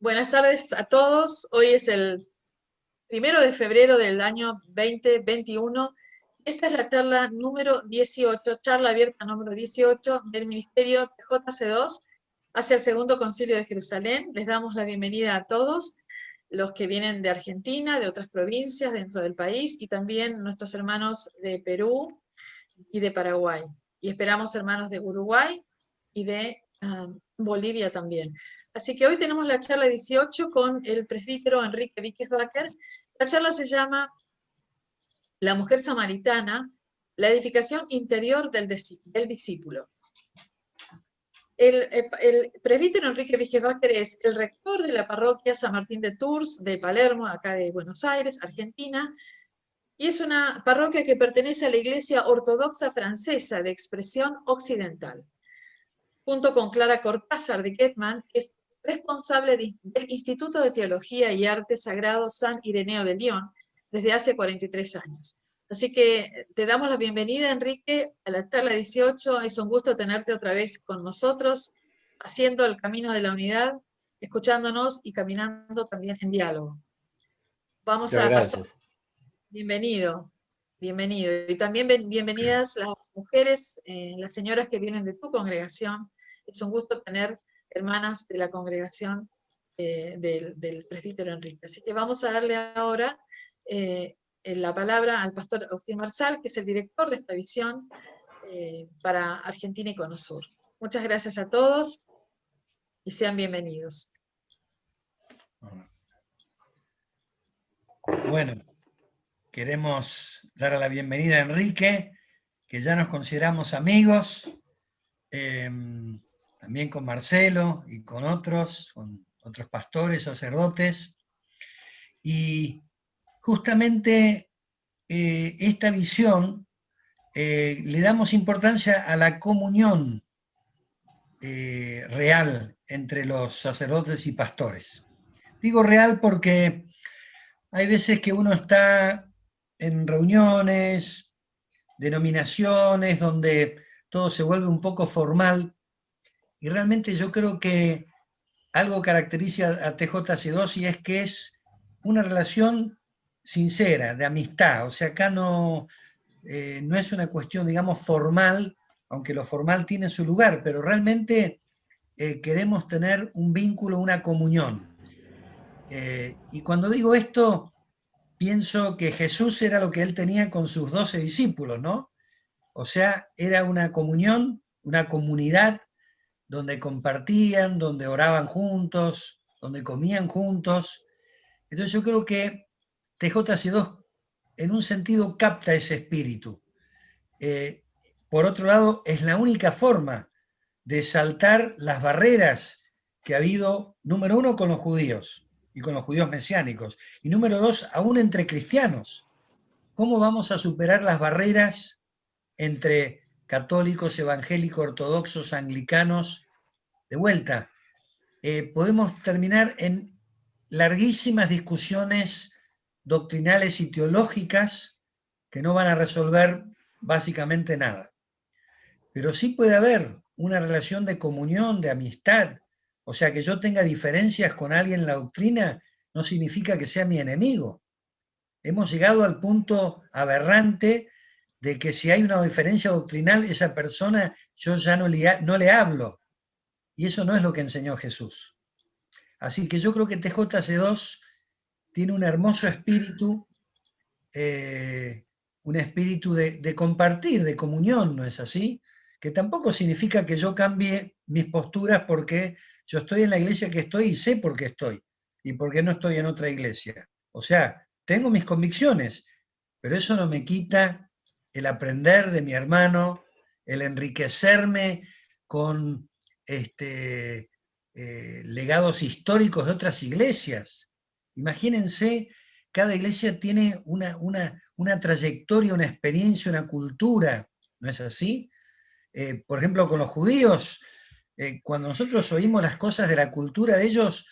Buenas tardes a todos. Hoy es el 1 de febrero del año 2021. Esta es la charla número 18, charla abierta número 18 del Ministerio JC2 hacia el Segundo Concilio de Jerusalén. Les damos la bienvenida a todos los que vienen de Argentina, de otras provincias dentro del país y también nuestros hermanos de Perú y de Paraguay. Y esperamos hermanos de Uruguay y de Bolivia también. Así que hoy tenemos la charla 18 con el presbítero Enrique Víquez-Baker. La charla se llama La mujer samaritana, la edificación interior del discípulo. El presbítero Enrique Víquez-Baker es el rector de la parroquia San Martín de Tours de Palermo, acá de Buenos Aires, Argentina, y es una parroquia que pertenece a la Iglesia Ortodoxa Francesa de expresión occidental. Junto con Clara Cortázar de Ketman, es responsable del Instituto de Teología y Arte Sagrado San Ireneo de Lyon desde hace 43 años. Así que te damos la bienvenida, Enrique, a la charla 18. Es un gusto tenerte otra vez con nosotros, haciendo el camino de la unidad, escuchándonos y caminando también en diálogo. Vamos Muchas a pasar. gracias. Bienvenido, bienvenido. Y también bienvenidas las mujeres, las señoras que vienen de tu congregación. Es un gusto tener hermanas de la congregación del presbítero Enrique. Así que vamos a darle ahora la palabra al pastor Agustín Marsal, que es el director de esta visión para Argentina y Cono Sur. Muchas gracias a todos y sean bienvenidos. Bueno, queremos dar la bienvenida a Enrique, que ya nos consideramos amigos, también con Marcelo y con otros pastores, sacerdotes, y justamente esta visión le damos importancia a la comunión real entre los sacerdotes y pastores. Digo real porque hay veces que uno está en reuniones, denominaciones, donde todo se vuelve un poco formal, y realmente yo creo que algo caracteriza a TJC2 y es que es una relación sincera, de amistad. O sea, acá no es una cuestión, digamos, formal, aunque lo formal tiene su lugar, pero realmente queremos tener un vínculo, una comunión. Y cuando digo esto, pienso que Jesús era lo que él tenía con sus 12 discípulos, ¿no? O sea, era una comunión, una comunidad donde compartían, donde oraban juntos, donde comían juntos. Entonces yo creo que TJC2 en un sentido capta ese espíritu. Por otro lado, es la única forma de saltar las barreras que ha habido, número uno, con los judíos y con los judíos mesiánicos, y número dos, aún entre cristianos. ¿Cómo vamos a superar las barreras entre católicos, evangélicos, ortodoxos, anglicanos? De vuelta, podemos terminar en larguísimas discusiones doctrinales y teológicas que no van a resolver básicamente nada. Pero sí puede haber una relación de comunión, de amistad. O sea, que yo tenga diferencias con alguien en la doctrina no significa que sea mi enemigo. Hemos llegado al punto aberrante de que si hay una diferencia doctrinal, esa persona yo ya no le hablo. Y eso no es lo que enseñó Jesús. Así que yo creo que TJC2 tiene un hermoso espíritu, un espíritu de compartir, de comunión, ¿no es así? Que tampoco significa que yo cambie mis posturas porque yo estoy en la iglesia que estoy y sé por qué estoy y por qué no estoy en otra iglesia. O sea, tengo mis convicciones, pero eso no me quita el aprender de mi hermano, el enriquecerme con legados históricos de otras iglesias. Imagínense, cada iglesia tiene una trayectoria, una experiencia, una cultura, ¿no es así? Por ejemplo, con los judíos, cuando nosotros oímos las cosas de la cultura de ellos,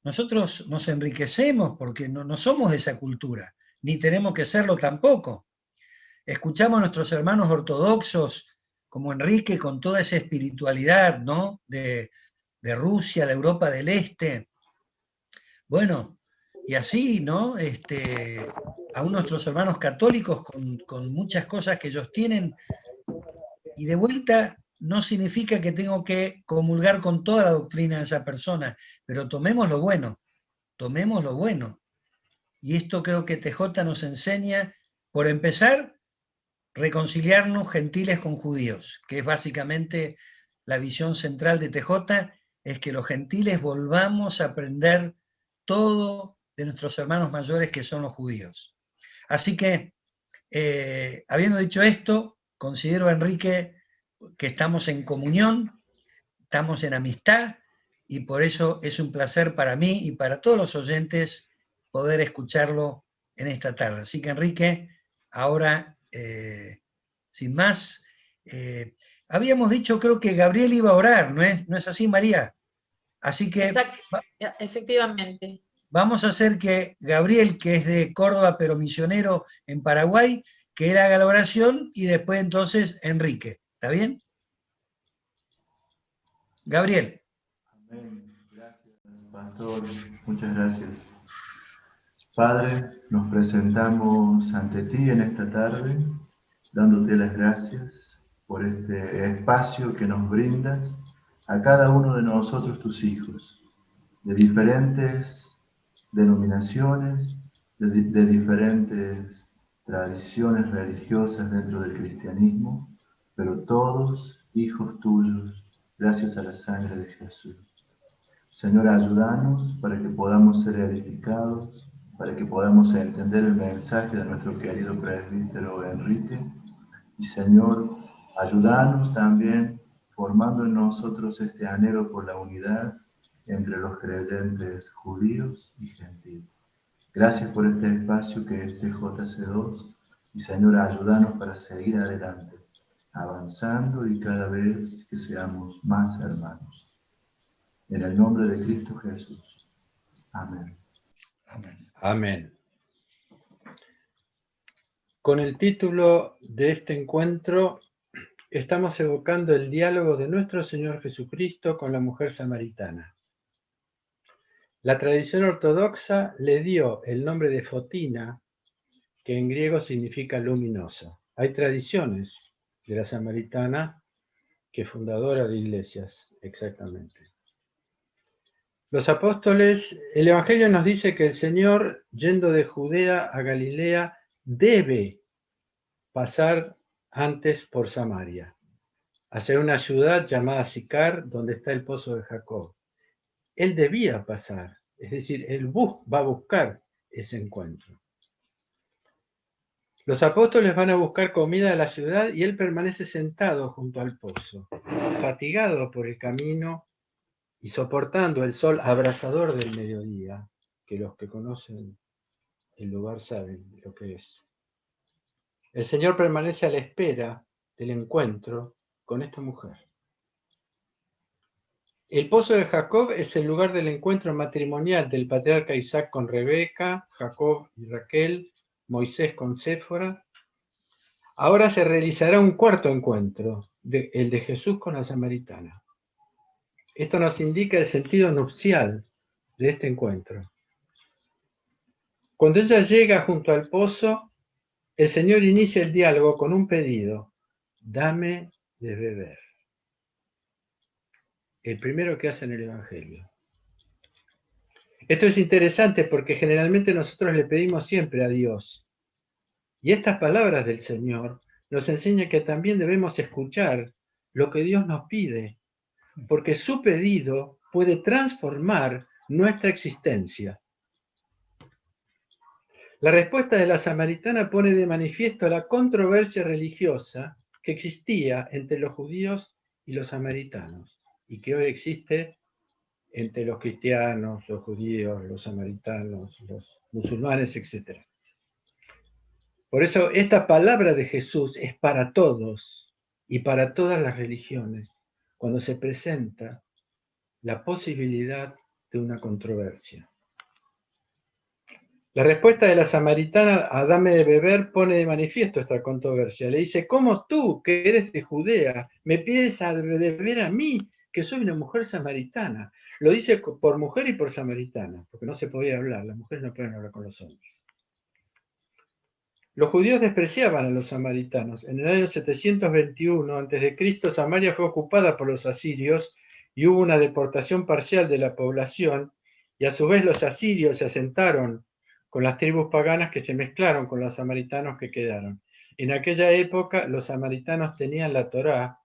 nosotros nos enriquecemos porque no somos de esa cultura, ni tenemos que serlo tampoco. Escuchamos a nuestros hermanos ortodoxos, como Enrique, con toda esa espiritualidad, ¿no? De Rusia, de Europa del Este, Bueno, y así, ¿no? Aún nuestros hermanos católicos con muchas cosas que ellos tienen, y de vuelta no significa que tengo que comulgar con toda la doctrina de esa persona, pero tomemos lo bueno, tomemos lo bueno. Y esto creo que TJ nos enseña, por empezar, reconciliarnos gentiles con judíos, que es básicamente la visión central de TJ, es que los gentiles volvamos a aprender todo de nuestros hermanos mayores que son los judíos. Así que, habiendo dicho esto, considero, Enrique, que estamos en comunión, estamos en amistad, y por eso es un placer para mí y para todos los oyentes poder escucharlo en esta tarde. Así que, Enrique, ahora, sin más, habíamos dicho, creo que Gabriel iba a orar, ¿no es así, María? Así que Efectivamente. vamos a hacer que Gabriel, que es de Córdoba, pero misionero en Paraguay, que él haga la oración, y después entonces Enrique. ¿Está bien? Gabriel. Amén. Gracias, pastor. Muchas gracias. Padre, nos presentamos ante ti en esta tarde, dándote las gracias por este espacio que nos brindas a cada uno de nosotros, tus hijos, de diferentes denominaciones, de diferentes tradiciones religiosas dentro del cristianismo, pero todos hijos tuyos, gracias a la sangre de Jesús. Señor, ayúdanos para que podamos ser edificados, para que podamos entender el mensaje de nuestro querido presbítero Enrique. Y Señor, ayúdanos también formando en nosotros este anhelo por la unidad entre los creyentes judíos y gentiles. Gracias por este espacio que es TJC2, y Señor, ayúdanos para seguir adelante, avanzando y cada vez que seamos más hermanos. En el nombre de Cristo Jesús. Amén. Amén. Amén. Con el título de este encuentro, estamos evocando el diálogo de nuestro Señor Jesucristo con la mujer samaritana. La tradición ortodoxa le dio el nombre de Fotina, que en griego significa luminosa. Hay tradiciones de la samaritana, que es fundadora de iglesias, exactamente. Los apóstoles, el Evangelio nos dice que el Señor, yendo de Judea a Galilea, debe pasar antes por Samaria, hacia una ciudad llamada Sicar, donde está el pozo de Jacob. Él debía pasar, es decir, él va a buscar ese encuentro. Los apóstoles van a buscar comida a la ciudad y él permanece sentado junto al pozo, fatigado por el camino y soportando el sol abrasador del mediodía, que los que conocen el lugar saben lo que es. El Señor permanece a la espera del encuentro con esta mujer. El pozo de Jacob es el lugar del encuentro matrimonial del patriarca Isaac con Rebeca, Jacob y Raquel, Moisés con Séfora. Ahora se realizará un cuarto encuentro, el de Jesús con la samaritana. Esto nos indica el sentido nupcial de este encuentro. Cuando ella llega junto al pozo, el Señor inicia el diálogo con un pedido: dame de beber. El primero que hace en el Evangelio. Esto es interesante porque generalmente nosotros le pedimos siempre a Dios. Y estas palabras del Señor nos enseñan que también debemos escuchar lo que Dios nos pide, porque su pedido puede transformar nuestra existencia. La respuesta de la samaritana pone de manifiesto la controversia religiosa que existía entre los judíos y los samaritanos, y que hoy existe entre los cristianos, los judíos, los samaritanos, los musulmanes, etc. Por eso esta palabra de Jesús es para todos y para todas las religiones, cuando se presenta la posibilidad de una controversia. La respuesta de la samaritana a dame de beber pone de manifiesto esta controversia. Le dice: ¿cómo tú, que eres de Judea, me pides de beber a mí, que soy una mujer samaritana? Lo dice por mujer y por samaritana, porque no se podía hablar, las mujeres no pueden hablar con los hombres. Los judíos despreciaban a los samaritanos. En el año 721 a.C., Samaria fue ocupada por los asirios y hubo una deportación parcial de la población, y a su vez los asirios se asentaron con las tribus paganas que se mezclaron con los samaritanos que quedaron. En aquella época los samaritanos tenían la Torá,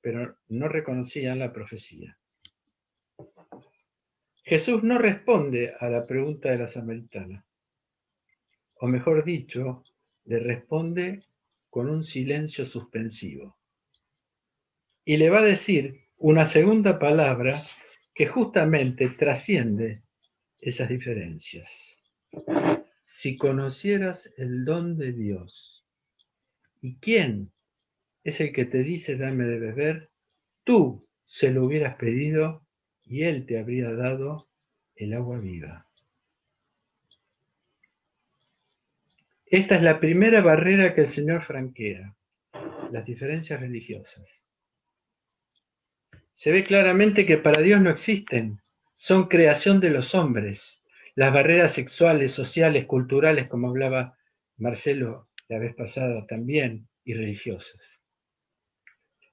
pero no reconocían la profecía. Jesús no responde a la pregunta de la samaritana, o mejor dicho, le responde con un silencio suspensivo. Y le va a decir una segunda palabra que justamente trasciende esas diferencias. Si conocieras el don de Dios, ¿y quién es el que te dice dame de beber? Tú se lo hubieras pedido y él te habría dado el agua viva. Esta es la primera barrera que el Señor franquea, las diferencias religiosas. Se ve claramente que para Dios no existen, son creación de los hombres. Las barreras sexuales, sociales, culturales, como hablaba Marcelo la vez pasada también, y religiosas.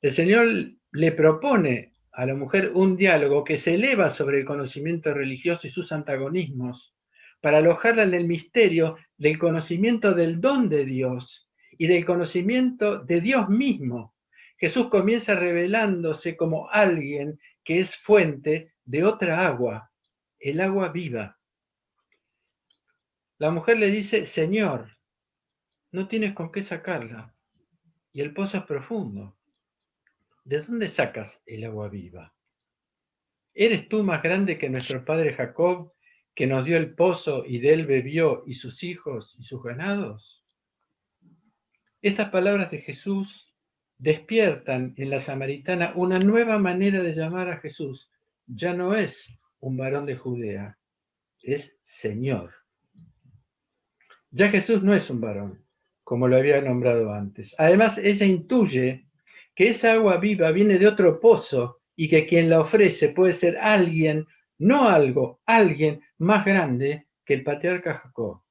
El Señor le propone a la mujer un diálogo que se eleva sobre el conocimiento religioso y sus antagonismos, para alojarla en el misterio del conocimiento del don de Dios y del conocimiento de Dios mismo. Jesús comienza revelándose como alguien que es fuente de otra agua, el agua viva. La mujer le dice, Señor, no tienes con qué sacarla, y el pozo es profundo. ¿De dónde sacas el agua viva? ¿Eres tú más grande que nuestro padre Jacob, que nos dio el pozo y de él bebió, y sus hijos y sus ganados? Estas palabras de Jesús despiertan en la samaritana una nueva manera de llamar a Jesús. Ya no es un varón de Judea, es Señor. Ya Jesús no es un varón, como lo había nombrado antes. Además, ella intuye que esa agua viva viene de otro pozo y que quien la ofrece puede ser alguien, no algo, alguien más grande que el patriarca Jacob.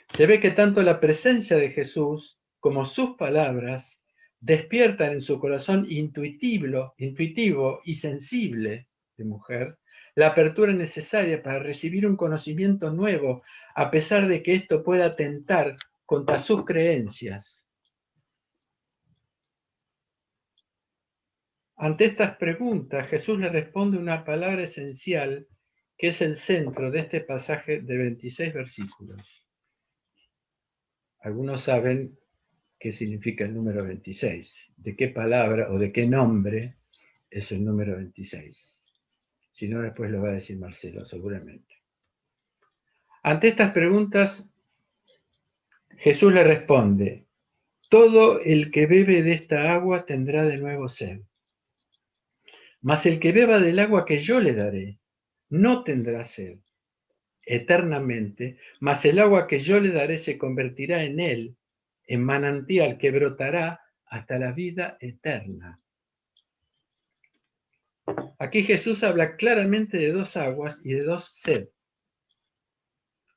Se ve que tanto la presencia de Jesús como sus palabras despiertan en su corazón intuitivo y sensible de mujer la apertura necesaria para recibir un conocimiento nuevo, a pesar de que esto pueda atentar contra sus creencias. Ante estas preguntas, Jesús le responde una palabra esencial que es el centro de este pasaje de 26 versículos. Algunos saben qué significa el número 26, de qué palabra o de qué nombre es el número 26. Si no, después lo va a decir Marcelo, seguramente. Ante estas preguntas, Jesús le responde, todo el que bebe de esta agua tendrá de nuevo sed. Mas el que beba del agua que yo le daré, no tendrá sed eternamente, mas el agua que yo le daré se convertirá en él, en manantial que brotará hasta la vida eterna. Aquí Jesús habla claramente de dos aguas y de dos sed.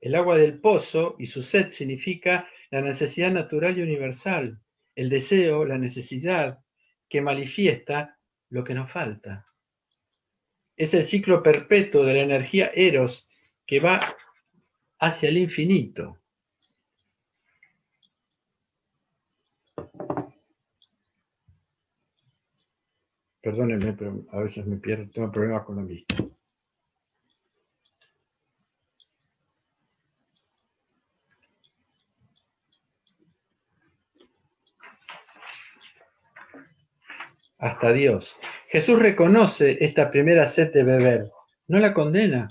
El agua del pozo y su sed significa la necesidad natural y universal, el deseo, la necesidad que manifiesta lo que nos falta. Es el ciclo perpetuo de la energía eros que va hacia el infinito. Perdónenme, pero a veces me pierdo, tengo problemas con la vista. Hasta Dios. Jesús reconoce esta primera sed de beber, no la condena.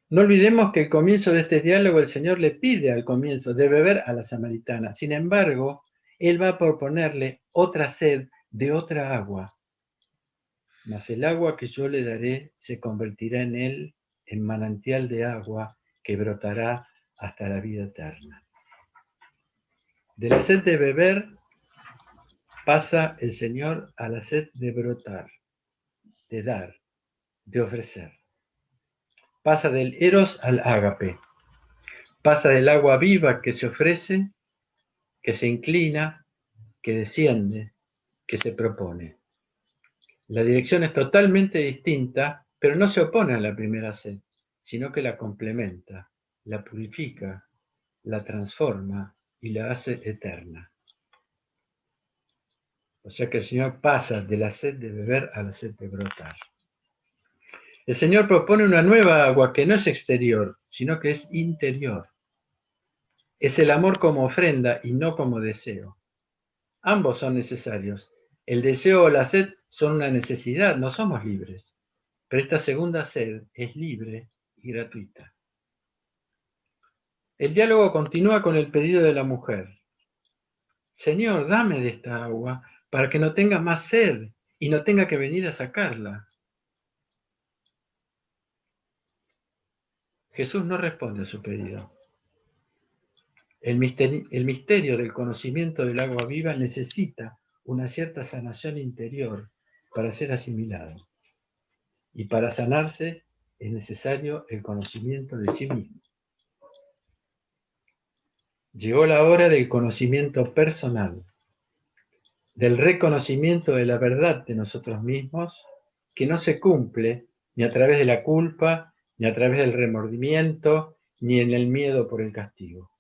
No olvidemos que el comienzo de este diálogo el Señor le pide al comienzo de beber a la samaritana. Sin embargo, Él va a proponerle otra sed de otra agua. Mas el agua que yo le daré se convertirá en él en manantial de agua que brotará hasta la vida eterna. De la sed de beber pasa el Señor a la sed de brotar. de dar, de ofrecer. Pasa del eros al ágape. Pasa del agua viva que se ofrece, que se inclina, que desciende, que se propone. La dirección es totalmente distinta, pero no se opone a la primera sed, sino que la complementa, la purifica, la transforma y la hace eterna. O sea que el Señor pasa de la sed de beber a la sed de brotar. El Señor propone una nueva agua que no es exterior, sino que es interior. Es el amor como ofrenda y no como deseo. Ambos son necesarios. El deseo o la sed son una necesidad, no somos libres. Pero esta segunda sed es libre y gratuita. El diálogo continúa con el pedido de la mujer. Señor, dame de esta agua para que no tenga más sed y no tenga que venir a sacarla. Jesús no responde a su pedido. El misterio del conocimiento del agua viva necesita una cierta sanación interior para ser asimilado. Y para sanarse es necesario el conocimiento de sí mismo. Llegó la hora del conocimiento personal, del reconocimiento de la verdad de nosotros mismos, que no se cumple ni a través de la culpa, ni a través del remordimiento, ni en el miedo por el castigo.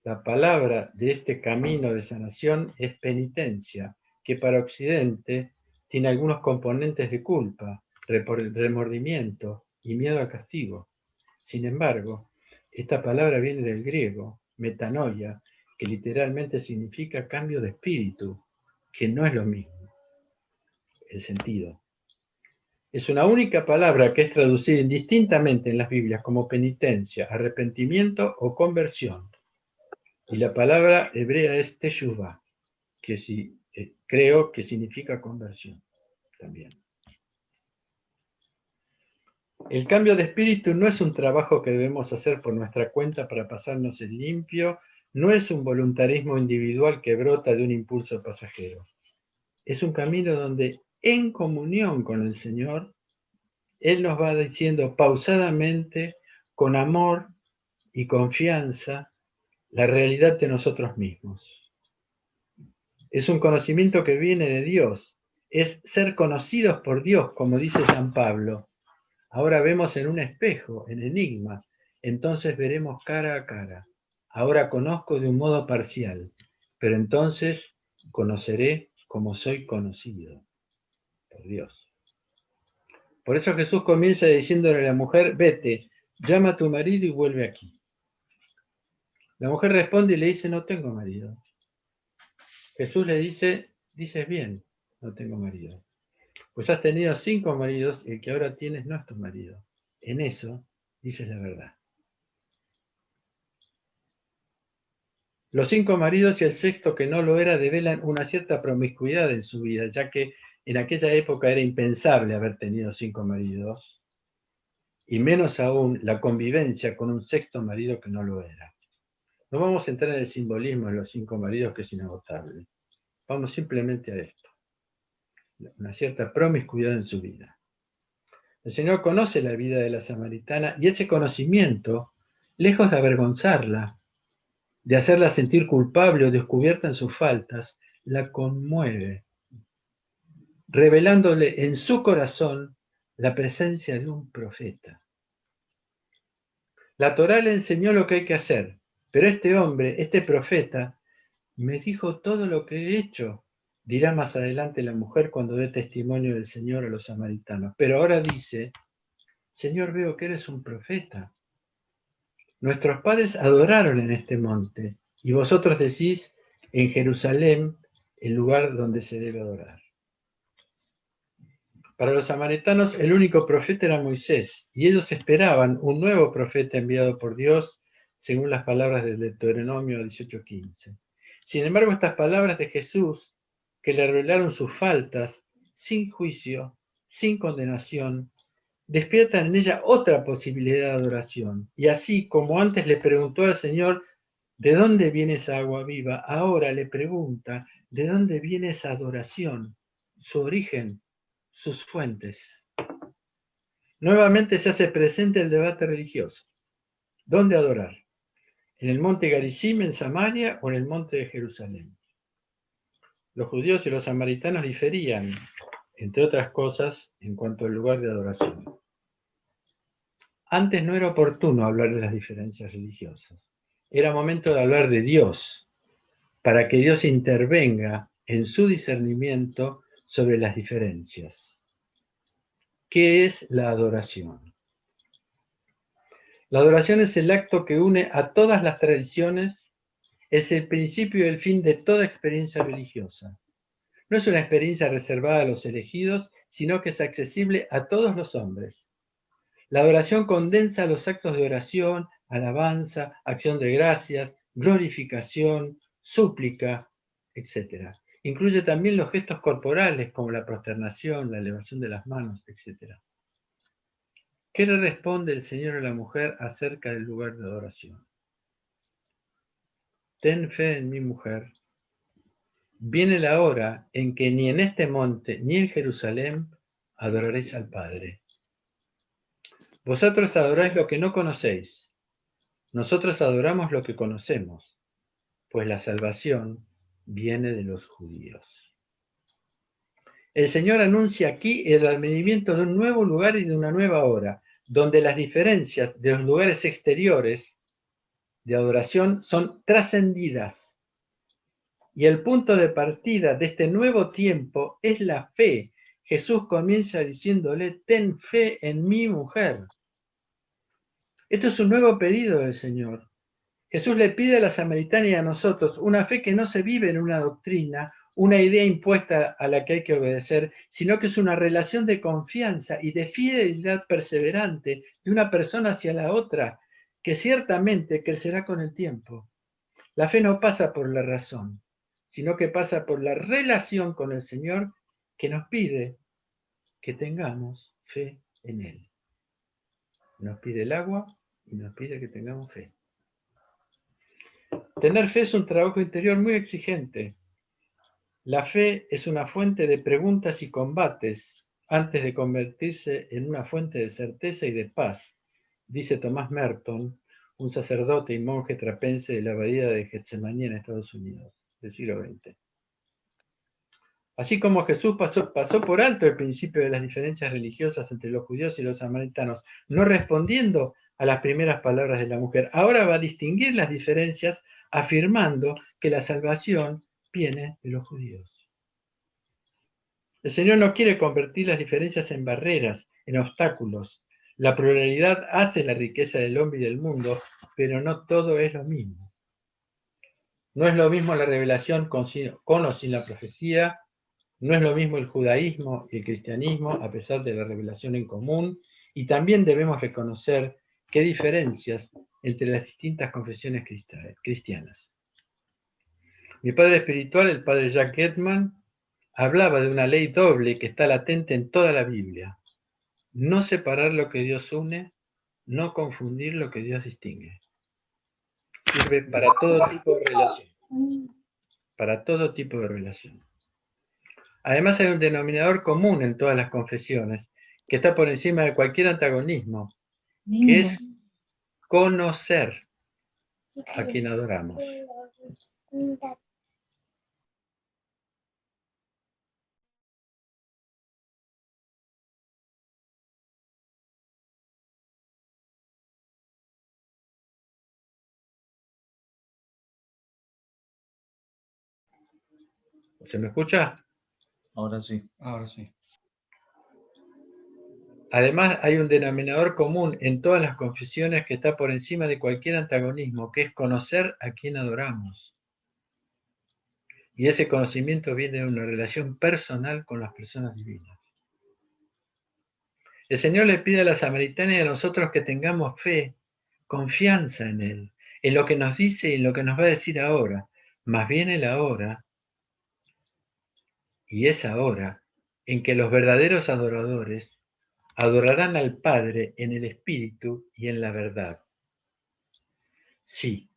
La palabra de este camino de sanación es penitencia, que para Occidente tiene algunos componentes de culpa, remordimiento y miedo al castigo. Sin embargo, esta palabra viene del griego, metanoia, que literalmente significa cambio de espíritu, que no es lo mismo, el sentido. Es una única palabra que es traducida indistintamente en las Biblias como penitencia, arrepentimiento o conversión. Y la palabra hebrea es teshuvah, que creo que significa conversión también. El cambio de espíritu no es un trabajo que debemos hacer por nuestra cuenta para pasarnos en limpio, no es un voluntarismo individual que brota de un impulso pasajero. Es un camino donde, en comunión con el Señor, Él nos va diciendo pausadamente, con amor y confianza, la realidad de nosotros mismos. Es un conocimiento que viene de Dios, es ser conocidos por Dios, como dice San Pablo. Ahora vemos en un espejo, en enigma, entonces veremos cara a cara. Ahora conozco de un modo parcial, pero entonces conoceré como soy conocido por Dios. Por eso Jesús comienza diciéndole a la mujer, vete, llama a tu marido y vuelve aquí. La mujer responde y le dice, no tengo marido. Jesús le dice, dices bien, no tengo marido. Pues has tenido 5 maridos y el que ahora tienes no es tu marido. En eso dices la verdad. Los 5 maridos y el sexto que no lo era develan una cierta promiscuidad en su vida, ya que en aquella época era impensable haber tenido 5 maridos, y menos aún la convivencia con un sexto marido que no lo era. No vamos a entrar en el simbolismo de los 5 maridos, que es inagotable. Vamos simplemente a esto. Una cierta promiscuidad en su vida. El Señor conoce la vida de la samaritana y ese conocimiento, lejos de avergonzarla, de hacerla sentir culpable o descubierta en sus faltas, la conmueve, revelándole en su corazón la presencia de un profeta. La Torá le enseñó lo que hay que hacer, pero este hombre, este profeta, me dijo todo lo que he hecho, dirá más adelante la mujer cuando dé testimonio del Señor a los samaritanos. Pero ahora dice, Señor, veo que eres un profeta. Nuestros padres adoraron en este monte, y vosotros decís, en Jerusalén, el lugar donde se debe adorar. Para los samaritanos, el único profeta era Moisés, y ellos esperaban un nuevo profeta enviado por Dios, según las palabras del Deuteronomio 18:15. Sin embargo, estas palabras de Jesús, que le revelaron sus faltas, sin juicio, sin condenación, despiertan en ella otra posibilidad de adoración. Y así como antes le preguntó al Señor, ¿de dónde viene esa agua viva? Ahora le pregunta, ¿de dónde viene esa adoración? Su origen, sus fuentes. Nuevamente se hace presente el debate religioso. ¿Dónde adorar? ¿En el monte Garizim, en Samaria, o en el monte de Jerusalén? Los judíos y los samaritanos diferían, entre otras cosas, en cuanto al lugar de adoración. Antes no era oportuno hablar de las diferencias religiosas. Era momento de hablar de Dios, para que Dios intervenga en su discernimiento sobre las diferencias. ¿Qué es la adoración? La adoración es el acto que une a todas las tradiciones, es el principio y el fin de toda experiencia religiosa. No es una experiencia reservada a los elegidos, sino que es accesible a todos los hombres. La adoración condensa los actos de oración, alabanza, acción de gracias, glorificación, súplica, etc. Incluye también los gestos corporales como la prosternación, la elevación de las manos, etc. ¿Qué le responde el Señor a la mujer acerca del lugar de adoración? Ten fe en mi mujer. Viene la hora en que ni en este monte ni en Jerusalén adoraréis al Padre. Vosotros adoráis lo que no conocéis. Nosotros adoramos lo que conocemos, pues la salvación viene de los judíos. El Señor anuncia aquí el advenimiento de un nuevo lugar y de una nueva hora, donde las diferencias de los lugares exteriores de adoración son trascendidas. Y el punto de partida de este nuevo tiempo es la fe. Jesús comienza diciéndole, ten fe en mi mujer. Esto es un nuevo pedido del Señor. Jesús le pide a la samaritana y a nosotros una fe que no se vive en una doctrina, una idea impuesta a la que hay que obedecer, sino que es una relación de confianza y de fidelidad perseverante de una persona hacia la otra, que ciertamente crecerá con el tiempo. La fe no pasa por la razón, sino que pasa por la relación con el Señor, que nos pide que tengamos fe en Él. Nos pide el agua y nos pide que tengamos fe. Tener fe es un trabajo interior muy exigente. La fe es una fuente de preguntas y combates antes de convertirse en una fuente de certeza y de paz, dice Thomas Merton, un sacerdote y monje trapense de la abadía de Getsemaní en Estados Unidos, del siglo XX. Así como Jesús pasó por alto el principio de las diferencias religiosas entre los judíos y los samaritanos, no respondiendo a las primeras palabras de la mujer, ahora va a distinguir las diferencias afirmando que la salvación viene de los judíos. El Señor no quiere convertir las diferencias en barreras, en obstáculos. La pluralidad hace la riqueza del hombre y del mundo, pero no todo es lo mismo. No es lo mismo la revelación con o sin la profecía, no es lo mismo el judaísmo y el cristianismo a pesar de la revelación en común, y también debemos reconocer que hay diferencias entre las distintas confesiones cristianas. Mi padre espiritual, el padre Jack Edman, hablaba de una ley doble que está latente en toda la Biblia. No separar lo que Dios une, no confundir lo que Dios distingue. Sirve para todo tipo de relación. Para todo tipo de relación. Además hay un denominador común en todas las confesiones, que está por encima de cualquier antagonismo, que es conocer a quien adoramos. ¿Se me escucha? Ahora sí. Ahora sí. Además hay un denominador común en todas las confesiones que está por encima de cualquier antagonismo, que es conocer a quien adoramos. Y ese conocimiento viene de una relación personal con las personas divinas. El Señor le pide a la samaritana y a nosotros que tengamos fe, confianza en Él, en lo que nos dice y en lo que nos va a decir ahora. Más viene la hora, y es ahora, en que los verdaderos adoradores adorarán al Padre en el Espíritu y en la verdad. Sí,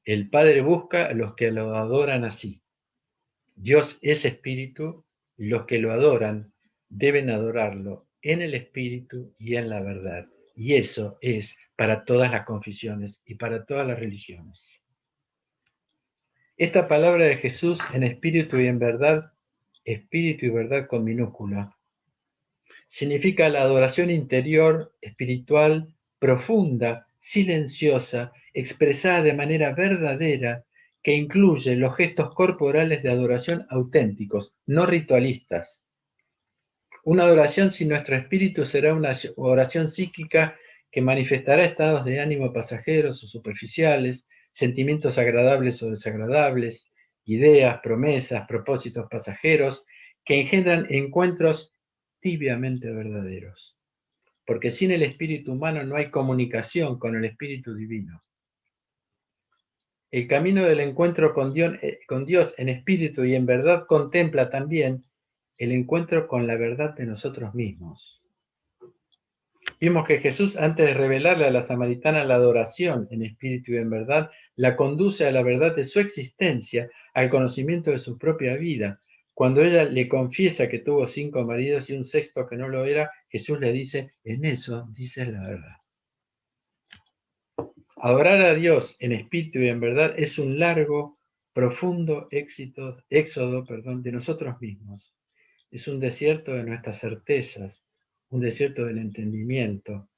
el Padre busca a los que lo adoran así. Dios es Espíritu, y los que lo adoran deben adorarlo en el espíritu y en la verdad. Y eso es para todas las confesiones y para todas las religiones. Esta palabra de Jesús en espíritu y verdad con minúscula, significa la adoración interior, espiritual, profunda, silenciosa, expresada de manera verdadera, que incluye los gestos corporales de adoración auténticos, no ritualistas. Una adoración sin nuestro espíritu será una oración psíquica que manifestará estados de ánimo pasajeros o superficiales, sentimientos agradables o desagradables, ideas, promesas, propósitos pasajeros, que engendran encuentros tibiamente verdaderos. Porque sin el espíritu humano no hay comunicación con el espíritu divino. El camino del encuentro con Dios en espíritu y en verdad contempla también el encuentro con la verdad de nosotros mismos. Vimos que Jesús, antes de revelarle a la samaritana la adoración en espíritu y en verdad, la conduce a la verdad de su existencia, al conocimiento de su propia vida. Cuando ella le confiesa que tuvo 5 maridos y un sexto que no lo era, Jesús le dice, en eso dices la verdad. Adorar a Dios en espíritu y en verdad es un largo, profundo éxodo de nosotros mismos. Es un desierto de nuestras certezas, un desierto del entendimiento,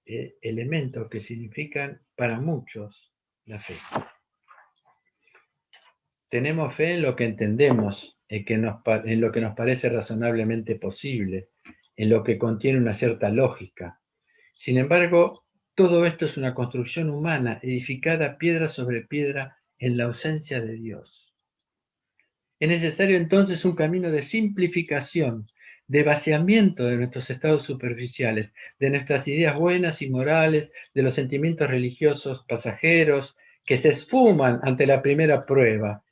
elementos que significan para muchos la fe. Tenemos fe en lo que entendemos, en lo que nos parece razonablemente posible, en lo que contiene una cierta lógica. Sin embargo, todo esto es una construcción humana, edificada piedra sobre piedra en la ausencia de Dios. Es necesario entonces un camino de simplificación, de vaciamiento de nuestros estados superficiales, de nuestras ideas buenas y morales, de los sentimientos religiosos pasajeros que se esfuman ante la primera prueba,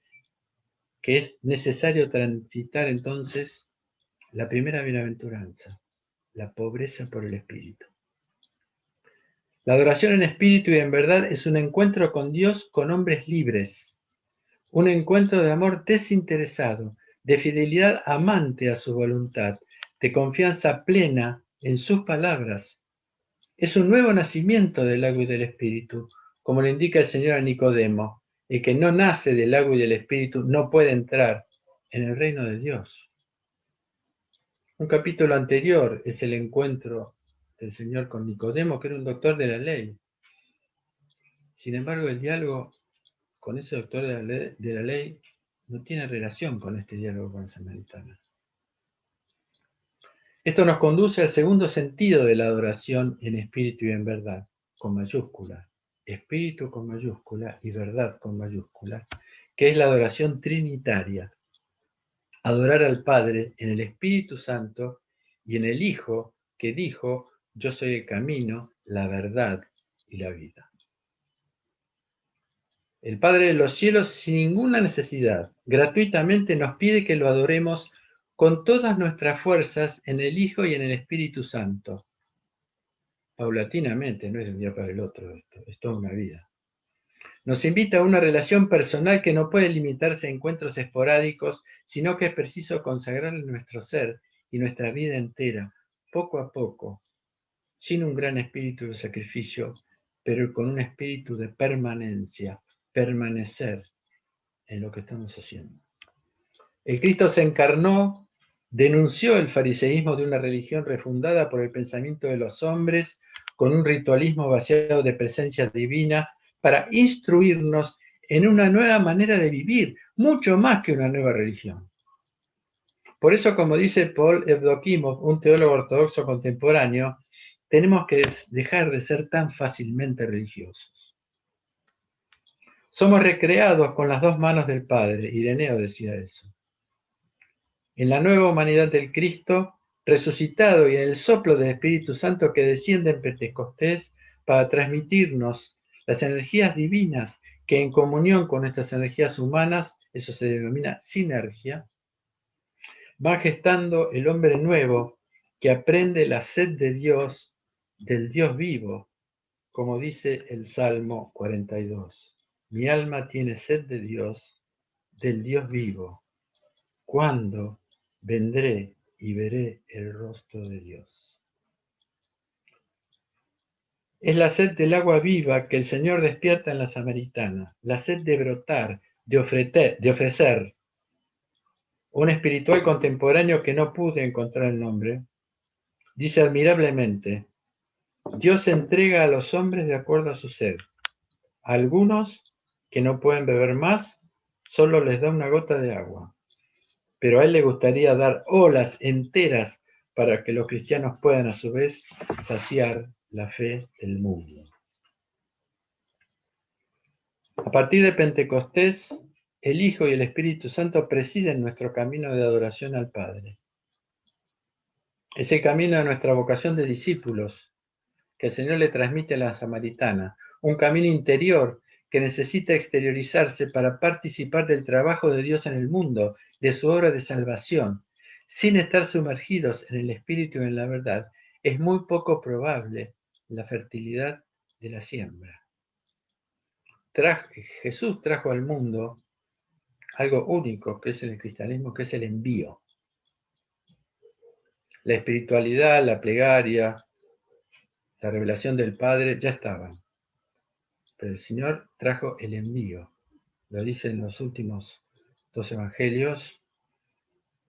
que es necesario transitar entonces la primera bienaventuranza, la pobreza por el espíritu. La adoración en espíritu y en verdad es un encuentro con Dios con hombres libres, un encuentro de amor desinteresado, de fidelidad amante a su voluntad, de confianza plena en sus palabras. Es un nuevo nacimiento del agua y del espíritu, como le indica el Señor a Nicodemo. El que no nace del agua y del espíritu no puede entrar en el reino de Dios. Un capítulo anterior es el encuentro del Señor con Nicodemo, que era un doctor de la ley. Sin embargo, el diálogo con ese doctor de la ley no tiene relación con este diálogo con la samaritana. Esto nos conduce al segundo sentido de la adoración en espíritu y en verdad, con mayúscula, espíritu con mayúscula y verdad con mayúscula, que es la adoración trinitaria. Adorar al Padre en el Espíritu Santo y en el Hijo que dijo, yo soy el camino, la verdad y la vida. El Padre de los cielos, sin ninguna necesidad, gratuitamente nos pide que lo adoremos con todas nuestras fuerzas en el Hijo y en el Espíritu Santo. Paulatinamente, no es de un día para el otro esto, es toda una vida. Nos invita a una relación personal que no puede limitarse a encuentros esporádicos, sino que es preciso consagrar nuestro ser y nuestra vida entera, poco a poco, sin un gran espíritu de sacrificio, pero con un espíritu de permanencia, permanecer en lo que estamos haciendo. El Cristo se encarnó, denunció el fariseísmo de una religión refundada por el pensamiento de los hombres, con un ritualismo vaciado de presencia divina, para instruirnos en una nueva manera de vivir, mucho más que una nueva religión. Por eso, como dice Paul Evdokimov, un teólogo ortodoxo contemporáneo, tenemos que dejar de ser tan fácilmente religiosos. Somos recreados con las dos manos del Padre, Ireneo decía eso. En la nueva humanidad del Cristo, resucitado y en el soplo del Espíritu Santo que desciende en Pentecostés para transmitirnos las energías divinas que en comunión con nuestras energías humanas, eso se denomina sinergia, va gestando el hombre nuevo que aprende la sed de Dios, del Dios vivo, como dice el Salmo 42. Mi alma tiene sed de Dios, del Dios vivo. ¿Cuándo vendré y veré el rostro de Dios. Es la sed del agua viva que el Señor despierta en la samaritana, la sed de brotar, de ofrecer. Un espiritual contemporáneo que no pude encontrar el nombre, dice admirablemente: Dios entrega a los hombres de acuerdo a su sed. A algunos que no pueden beber más, solo les da una gota de agua. Pero a él le gustaría dar olas enteras para que los cristianos puedan a su vez saciar la fe del mundo. A partir de Pentecostés, el Hijo y el Espíritu Santo presiden nuestro camino de adoración al Padre. Es el camino de nuestra vocación de discípulos que el Señor le transmite a la samaritana, un camino interior que necesita exteriorizarse para participar del trabajo de Dios en el mundo, de su obra de salvación. Sin estar sumergidos en el Espíritu y en la verdad, es muy poco probable la fertilidad de la siembra. Jesús trajo al mundo algo único que es en el cristianismo, que es el envío. La espiritualidad, la plegaria, la revelación del Padre ya estaban. Pero el Señor trajo el envío. Lo dice en los últimos dos evangelios,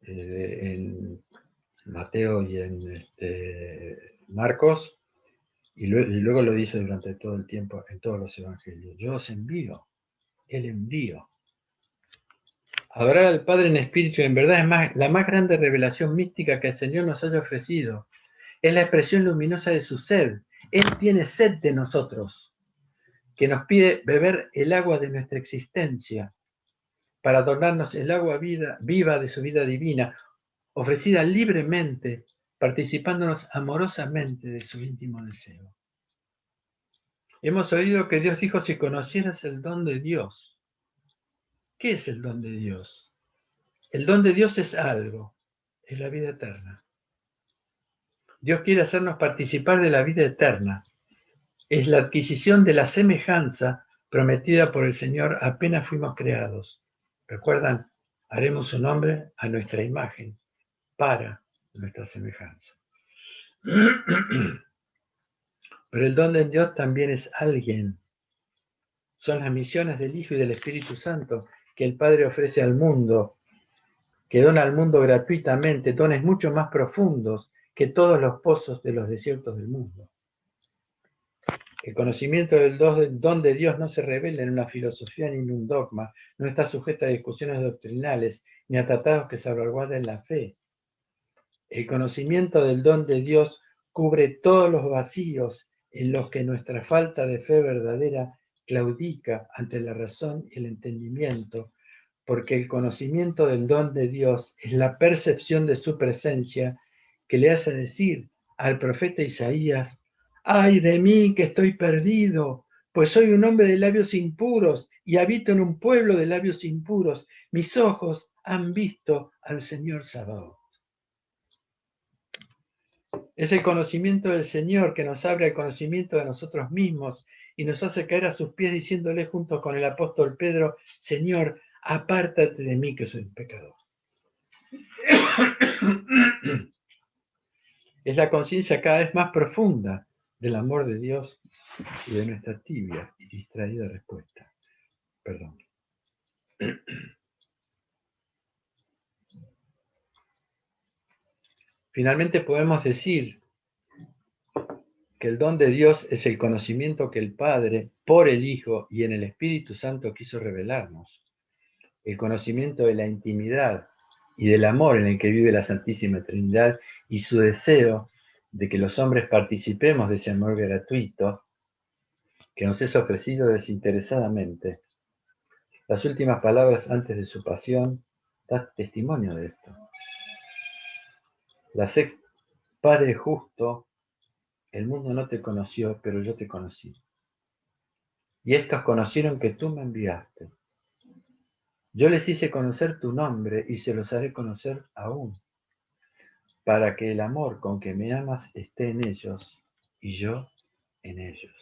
en Mateo y en Marcos, y luego lo dice durante todo el tiempo en todos los evangelios. Yo os envío, el envío. Adorar al Padre en espíritu y en verdad es la más grande revelación mística que el Señor nos haya ofrecido. Es la expresión luminosa de su sed. Él tiene sed de nosotros, que nos pide beber el agua de nuestra existencia para donarnos el agua viva de su vida divina, ofrecida libremente, participándonos amorosamente de su íntimo deseo. Hemos oído que Dios dijo: si conocieras el don de Dios. ¿Qué es el don de Dios? El don de Dios es algo, es la vida eterna. Dios quiere hacernos participar de la vida eterna. Es la adquisición de la semejanza prometida por el Señor apenas fuimos creados. ¿Recuerdan? Haremos un hombre a nuestra imagen, para nuestra semejanza. Pero el don de Dios también es alguien. Son las misiones del Hijo y del Espíritu Santo que el Padre ofrece al mundo, que dona al mundo gratuitamente, dones mucho más profundos que todos los pozos de los desiertos del mundo. El conocimiento del don de Dios no se revela en una filosofía ni en un dogma, no está sujeto a discusiones doctrinales ni a tratados que salvaguarden la fe. El conocimiento del don de Dios cubre todos los vacíos en los que nuestra falta de fe verdadera claudica ante la razón y el entendimiento, porque el conocimiento del don de Dios es la percepción de su presencia que le hace decir al profeta Isaías: ¡ay de mí que estoy perdido! Pues soy un hombre de labios impuros y habito en un pueblo de labios impuros. Mis ojos han visto al Señor Sabaoth. Es el conocimiento del Señor que nos abre al conocimiento de nosotros mismos y nos hace caer a sus pies diciéndole junto con el apóstol Pedro: Señor, apártate de mí que soy un pecador. Es la conciencia cada vez más profunda del amor de Dios y de nuestra tibia y distraída respuesta. Perdón. Finalmente podemos decir que el don de Dios es el conocimiento que el Padre, por el Hijo y en el Espíritu Santo quiso revelarnos. El conocimiento de la intimidad y del amor en el que vive la Santísima Trinidad y su deseo de que los hombres participemos de ese amor gratuito que nos es ofrecido desinteresadamente. Las últimas palabras antes de su pasión dan testimonio de esto. La sexta: Padre justo, el mundo no te conoció, pero yo te conocí. Y estos conocieron que tú me enviaste. Yo les hice conocer tu nombre y se los haré conocer aún, para que el amor con que me amas esté en ellos y yo en ellos.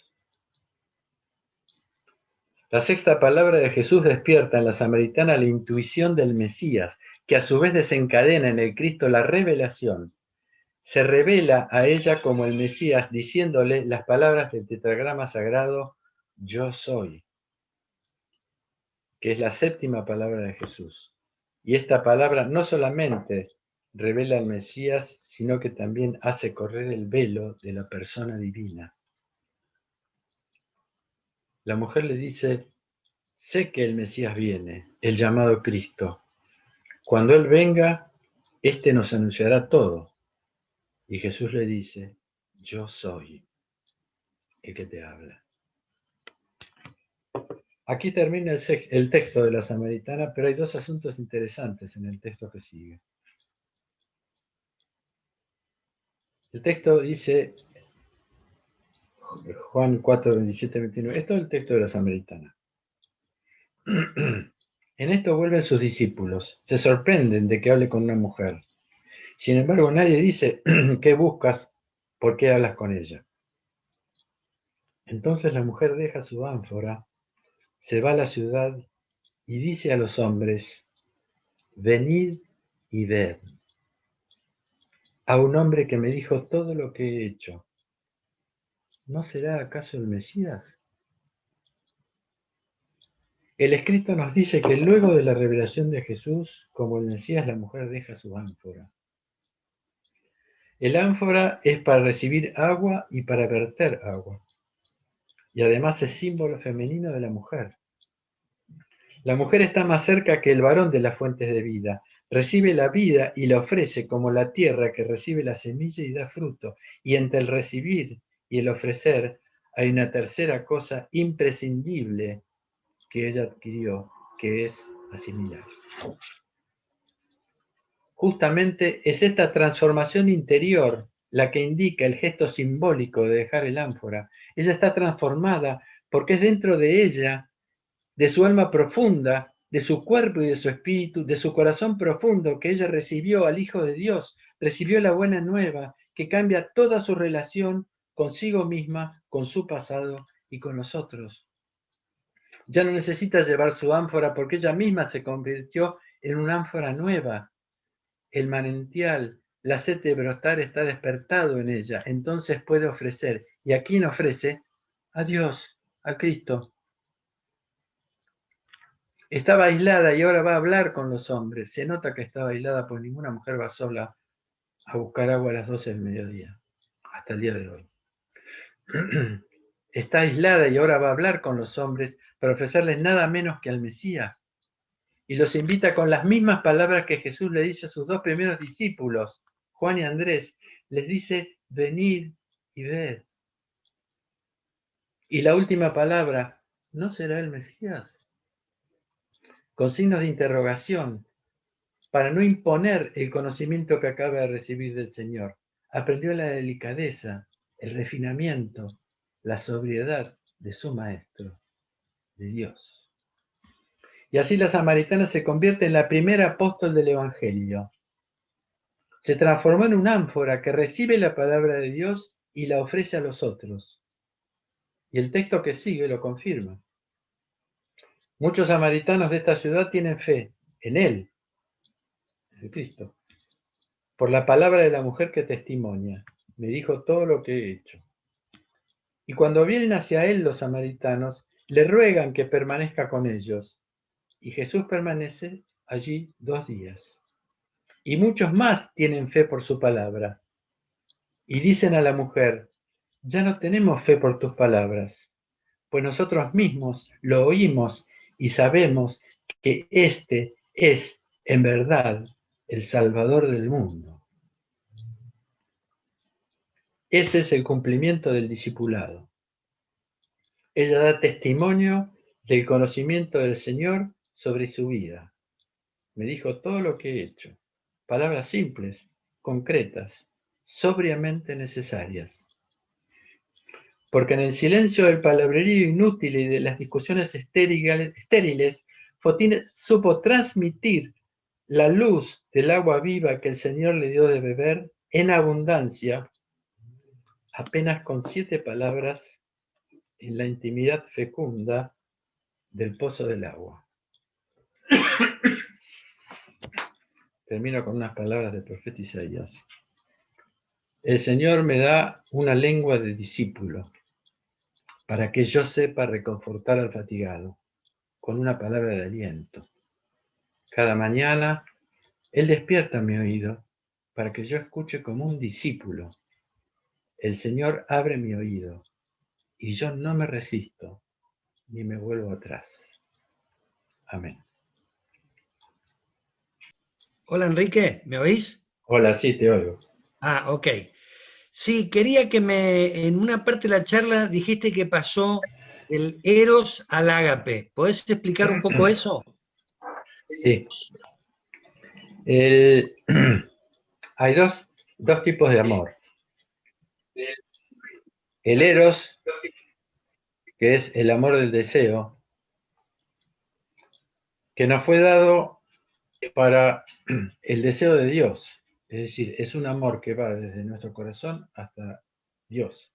La sexta palabra de Jesús despierta en la samaritana la intuición del Mesías, que a su vez desencadena en el Cristo la revelación, se revela a ella como el Mesías, diciéndole las palabras del tetragrama sagrado, yo soy, que es la séptima palabra de Jesús. Y esta palabra no solamente revela al Mesías, sino que también hace correr el velo de la persona divina. La mujer le dice, sé que el Mesías viene, el llamado Cristo. Cuando Él venga, éste nos anunciará todo. Y Jesús le dice, yo soy el que te habla. Aquí termina el texto de la Samaritana, pero hay dos asuntos interesantes en el texto que sigue. El texto dice, Juan 4, 27, 29, esto es el texto de la Samaritana. En esto vuelven sus discípulos, se sorprenden de que hable con una mujer. Sin embargo, nadie dice, ¿qué buscas? ¿Por qué hablas con ella? Entonces la mujer deja su ánfora, se va a la ciudad y dice a los hombres, venid y ved a un hombre que me dijo todo lo que he hecho. ¿No será acaso el Mesías? El escrito nos dice que luego de la revelación de Jesús, como el Mesías, la mujer deja su ánfora. El ánfora es para recibir agua y para verter agua. Y además es símbolo femenino de la mujer. La mujer está más cerca que el varón de las fuentes de vida. Recibe la vida y la ofrece como la tierra que recibe la semilla y da fruto. Y entre el recibir y el ofrecer hay una tercera cosa imprescindible que ella adquirió, que es asimilar. Justamente es esta transformación interior la que indica el gesto simbólico de dejar el ánfora. Ella está transformada porque es dentro de ella, de su alma profunda, de su cuerpo y de su espíritu, de su corazón profundo, que ella recibió al Hijo de Dios, recibió la buena nueva, que cambia toda su relación consigo misma, con su pasado y con los otros. Ya no necesita llevar su ánfora porque ella misma se convirtió en una ánfora nueva. El manantial, la sed de brotar está despertado en ella, entonces puede ofrecer. ¿Y a quién ofrece? A Dios, a Cristo. Estaba aislada y ahora va a hablar con los hombres. Se nota que estaba aislada porque ninguna mujer va sola a buscar agua a las 12 del mediodía, hasta el día de hoy. Está aislada y ahora va a hablar con los hombres para ofrecerles nada menos que al Mesías. Y los invita con las mismas palabras que Jesús le dice a sus dos primeros discípulos, Juan y Andrés. Les dice, venid y ved. Y la última palabra, ¿no será el Mesías? Con signos de interrogación, para no imponer el conocimiento que acaba de recibir del Señor. Aprendió la delicadeza, el refinamiento, la sobriedad de su Maestro, de Dios. Y así la samaritana se convierte en la primera apóstol del Evangelio. Se transformó en un ánfora que recibe la palabra de Dios y la ofrece a los otros. Y el texto que sigue lo confirma. Muchos samaritanos de esta ciudad tienen fe en Él, en Cristo, por la palabra de la mujer que testimonia. Me dijo todo lo que he hecho. Y cuando vienen hacia Él los samaritanos, le ruegan que permanezca con ellos. Y Jesús permanece allí 2 días. Y muchos más tienen fe por su palabra. Y dicen a la mujer, ya no tenemos fe por tus palabras, pues nosotros mismos lo oímos y sabemos que este es, en verdad, el Salvador del mundo. Ese es el cumplimiento del discipulado. Ella da testimonio del conocimiento del Señor sobre su vida. Me dijo todo lo que he hecho. Palabras simples, concretas, sobriamente necesarias. Porque en el silencio del palabrerío inútil y de las discusiones estériles, Fotine supo transmitir la luz del agua viva que el Señor le dio de beber en abundancia, apenas con 7 palabras en la intimidad fecunda del pozo del agua. termino con unas palabras del profeta Isaías. El Señor me da una lengua de discípulo para que yo sepa reconfortar al fatigado con una palabra de aliento. Cada mañana Él despierta mi oído para que yo escuche como un discípulo. El Señor abre mi oído y yo no me resisto ni me vuelvo atrás. Amén. Hola Enrique, ¿me oís? Hola, sí, te oigo. Ah, ok. Sí, quería que en una parte de la charla dijiste que pasó del Eros al Ágape. ¿Podés explicar un poco eso? Sí. Hay dos tipos de amor. El Eros, que es el amor del deseo, que nos fue dado para el deseo de Dios. Es decir, es un amor que va desde nuestro corazón hasta Dios.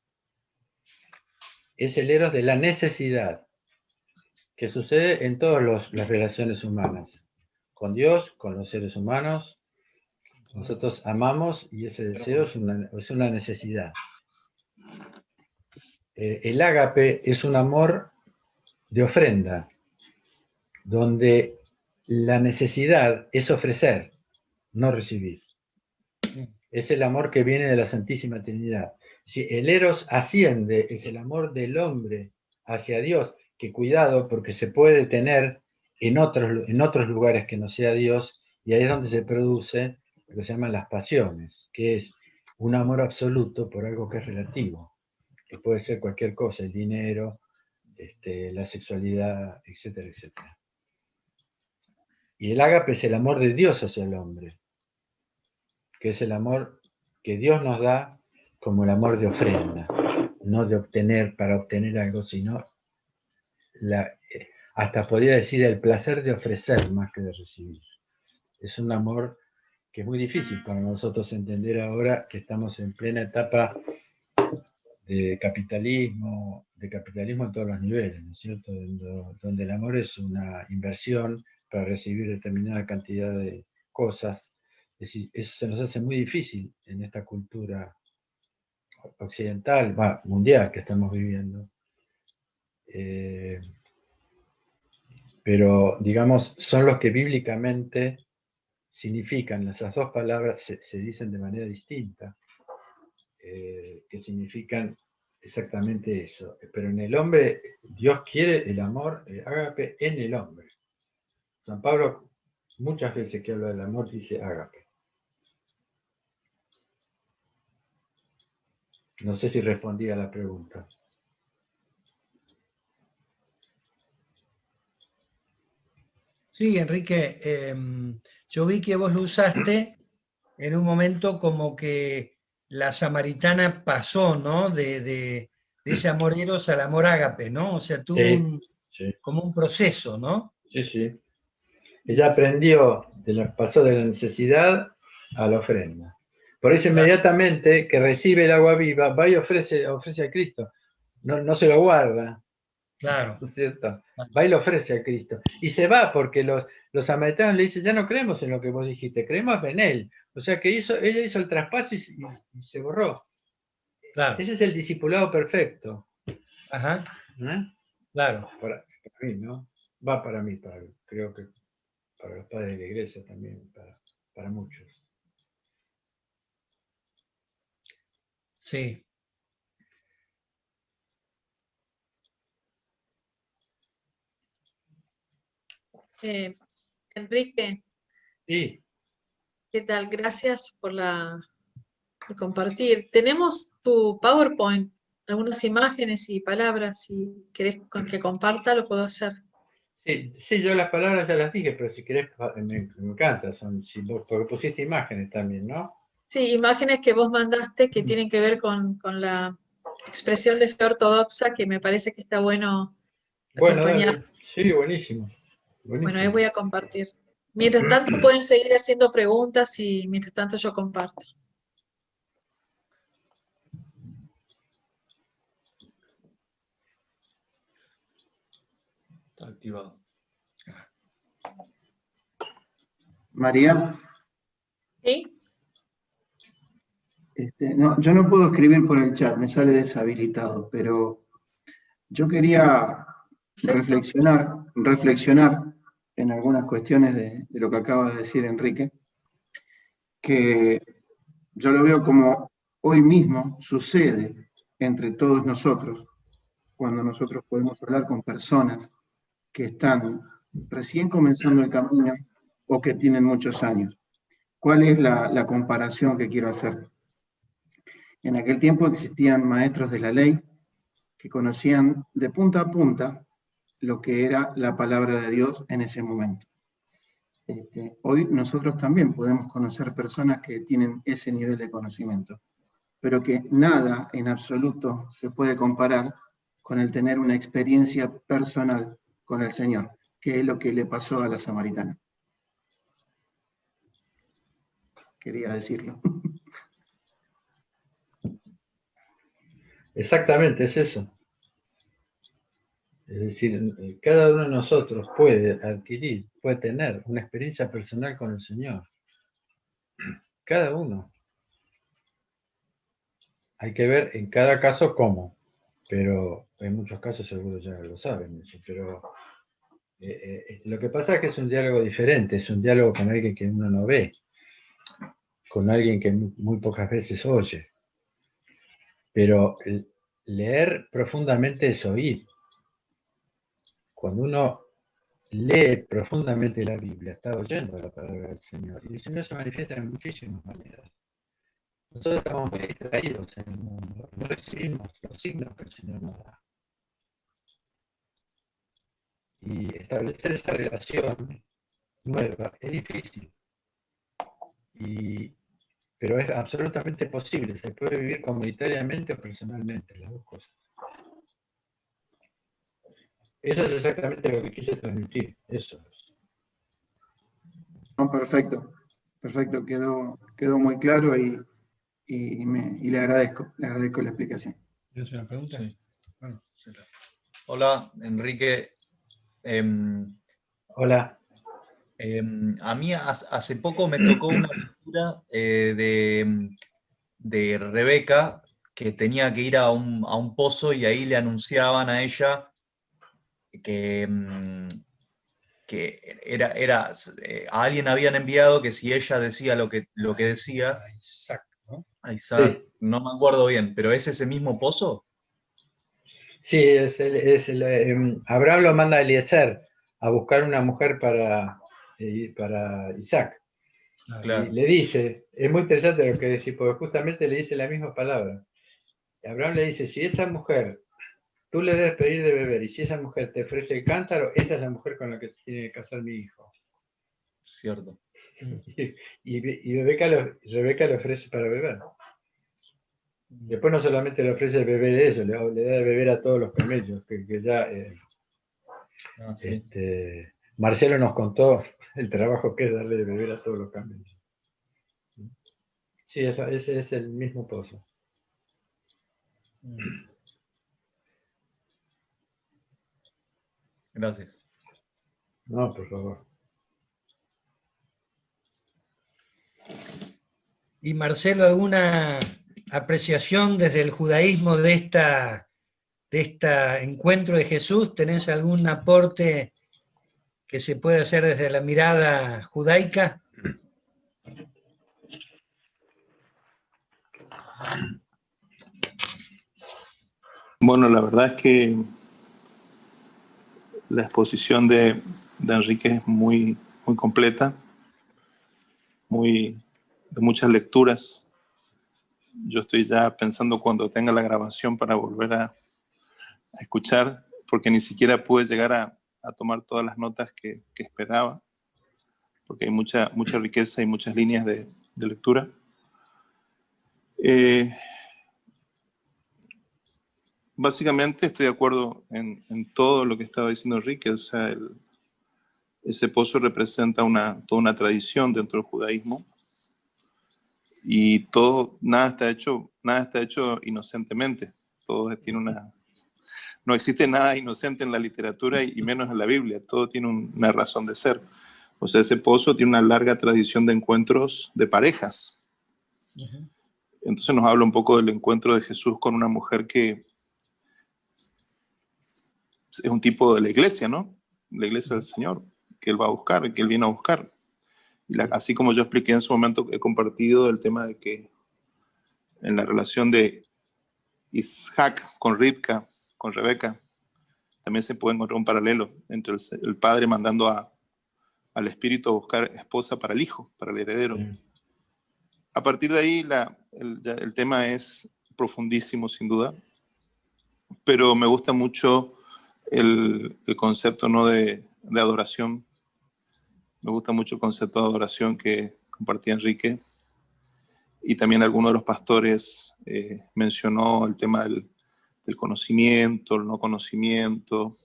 Es el Eros de la necesidad, que sucede en todas las relaciones humanas. Con Dios, con los seres humanos, nosotros amamos y ese deseo es una necesidad. El ágape es un amor de ofrenda, donde la necesidad es ofrecer, no recibir. Es el amor que viene de la Santísima Trinidad. Si el Eros asciende, es el amor del hombre hacia Dios, que cuidado porque se puede tener en otros lugares que no sea Dios, y ahí es donde se produce lo que se llaman las pasiones, que es un amor absoluto por algo que es relativo, que puede ser cualquier cosa, el dinero, la sexualidad, etcétera, etcétera. Y el ágape es el amor de Dios hacia el hombre, que es el amor que Dios nos da como el amor de ofrenda, no de obtener para obtener algo, sino hasta podría decir el placer de ofrecer más que de recibir. Es un amor que es muy difícil para nosotros entender ahora que estamos en plena etapa de capitalismo en todos los niveles, ¿no es cierto? Donde el amor es una inversión para recibir determinada cantidad de cosas. Es decir, eso se nos hace muy difícil en esta cultura occidental, mundial que estamos viviendo. Pero, digamos, son los que bíblicamente significan, esas dos palabras se dicen de manera distinta, que significan exactamente eso. Pero en el hombre, Dios quiere el amor, ágape, en el hombre. San Pablo, muchas veces que habla del amor, dice ágape. No sé si respondí a la pregunta. Sí, Enrique, yo vi que vos lo usaste en un momento como que la samaritana pasó, ¿no? De ese amor eros al amor ágape, ¿no? O sea, tuvo Sí, como un proceso, ¿no? sí. Ella aprendió, pasó de la necesidad a la ofrenda. Por eso Claro. inmediatamente que recibe el agua viva, va y ofrece a Cristo. No se lo guarda, Claro. ¿no es cierto? Va y lo ofrece a Cristo. Y se va porque los samaritanos le dicen, ya no creemos en lo que vos dijiste, creemos en Él. O sea que ella hizo el traspaso y se borró. Claro. Ese es el discipulado perfecto. Ajá. Claro. Para mí, ¿no? Va para mí, creo que para los padres de la iglesia también, para muchos. Sí. Enrique, Sí, ¿qué tal? Gracias por compartir. Tenemos tu PowerPoint, algunas imágenes y palabras. Si querés que comparta, lo puedo hacer. sí, yo las palabras ya las dije, pero si querés, me encanta, porque pusiste imágenes también, ¿no? Sí, imágenes que vos mandaste que tienen que ver con la expresión de fe ortodoxa, que me parece que está bueno Bueno, acompañar. dale, sí, buenísimo. Bueno, ahí Buenísimo. voy a compartir. Mientras tanto, pueden seguir haciendo preguntas y mientras tanto yo comparto. Está activado. María. ¿Sí? No, yo no puedo escribir por el chat, me sale deshabilitado, pero yo quería reflexionar en algunas cuestiones de lo que acaba de decir Enrique, que yo lo veo como hoy mismo sucede entre todos nosotros, cuando nosotros podemos hablar con personas que están recién comenzando el camino o que tienen muchos años. ¿Cuál es la comparación que quiero hacer? En aquel tiempo existían maestros de la ley que conocían de punta a punta lo que era la palabra de Dios en ese momento. Hoy nosotros también podemos conocer personas que tienen ese nivel de conocimiento, pero que nada en absoluto se puede comparar con el tener una experiencia personal con el Señor, que es lo que le pasó a la samaritana. Quería decirlo. Exactamente, es eso. Es decir, cada uno de nosotros puede adquirir, puede tener una experiencia personal con el Señor. Cada uno. Hay que ver en cada caso cómo, pero en muchos casos seguro ya lo saben eso, pero lo que pasa es que es un diálogo diferente, es un diálogo con alguien que uno no ve, con alguien que muy pocas veces oye. Pero leer profundamente es oír. Cuando uno lee profundamente la Biblia, está oyendo la palabra del Señor, y el Señor se manifiesta de muchísimas maneras. Nosotros estamos muy distraídos en el mundo, no recibimos los signos que el Señor nos da. Y establecer esa relación nueva es difícil, pero es absolutamente posible. Se puede vivir comunitariamente o personalmente, las dos cosas. Eso es exactamente lo que quise transmitir. Eso es. No, perfecto, perfecto, quedó muy claro y le agradezco la explicación. ¿Tienes una pregunta? Sí. Bueno, Hola, Enrique. Hola. A mí hace poco me tocó una lectura de Rebeca, que tenía que ir a un pozo y ahí le anunciaban a ella que a alguien habían enviado que si ella decía lo que decía, Isaac, ¿no? a Isaac, Sí. no me acuerdo bien, pero ¿es ese mismo pozo? Sí, Abraham lo manda a Eliezer a buscar una mujer para Isaac. Claro. Y le dice, es muy interesante lo que dice, porque justamente le dice la misma palabra. Y Abraham le dice, si esa mujer, tú le debes pedir de beber, y si esa mujer te ofrece el cántaro, esa es la mujer con la que se tiene que casar mi hijo. Cierto. Y Rebeca le ofrece para beber. Después no solamente le ofrece beber eso, le da de beber a todos los camellos, que ya Sí. Marcelo nos contó el trabajo que es darle de beber a todos los camellos. Sí, ese es el mismo pozo. Gracias. No, por favor. Y Marcelo, ¿alguna apreciación desde el judaísmo de este encuentro de Jesús? ¿Tenés algún aporte que se puede hacer desde la mirada judaica? Bueno, la verdad es que la exposición de Enrique es muy, muy completa, de muchas lecturas. Yo estoy ya pensando cuando tenga la grabación para volver a escuchar, porque ni siquiera pude llegar a tomar todas las notas que esperaba, porque hay mucha riqueza y muchas líneas de lectura. Básicamente estoy de acuerdo en todo lo que estaba diciendo Enrique. O sea, ese pozo representa toda una tradición dentro del judaísmo, y nada está hecho inocentemente. Todo tiene no existe nada inocente en la literatura y menos en la Biblia. Todo tiene una razón de ser. O sea, ese pozo tiene una larga tradición de encuentros de parejas. Entonces nos habla un poco del encuentro de Jesús con una mujer que es un tipo de la iglesia, ¿no? La iglesia del Señor, que Él va a buscar, que Él viene a buscar. Y así como yo expliqué en su momento, he compartido el tema de que en la relación de Isaac con Ribka, con Rebeca, también se puede encontrar un paralelo entre el padre mandando al espíritu a buscar esposa para el hijo, para el heredero. A partir de ahí el tema es profundísimo, sin duda, pero me gusta mucho el concepto, ¿no?, de adoración. Me gusta mucho el concepto de adoración que compartía Enrique, y también alguno de los pastores mencionó el tema del conocimiento, el no conocimiento.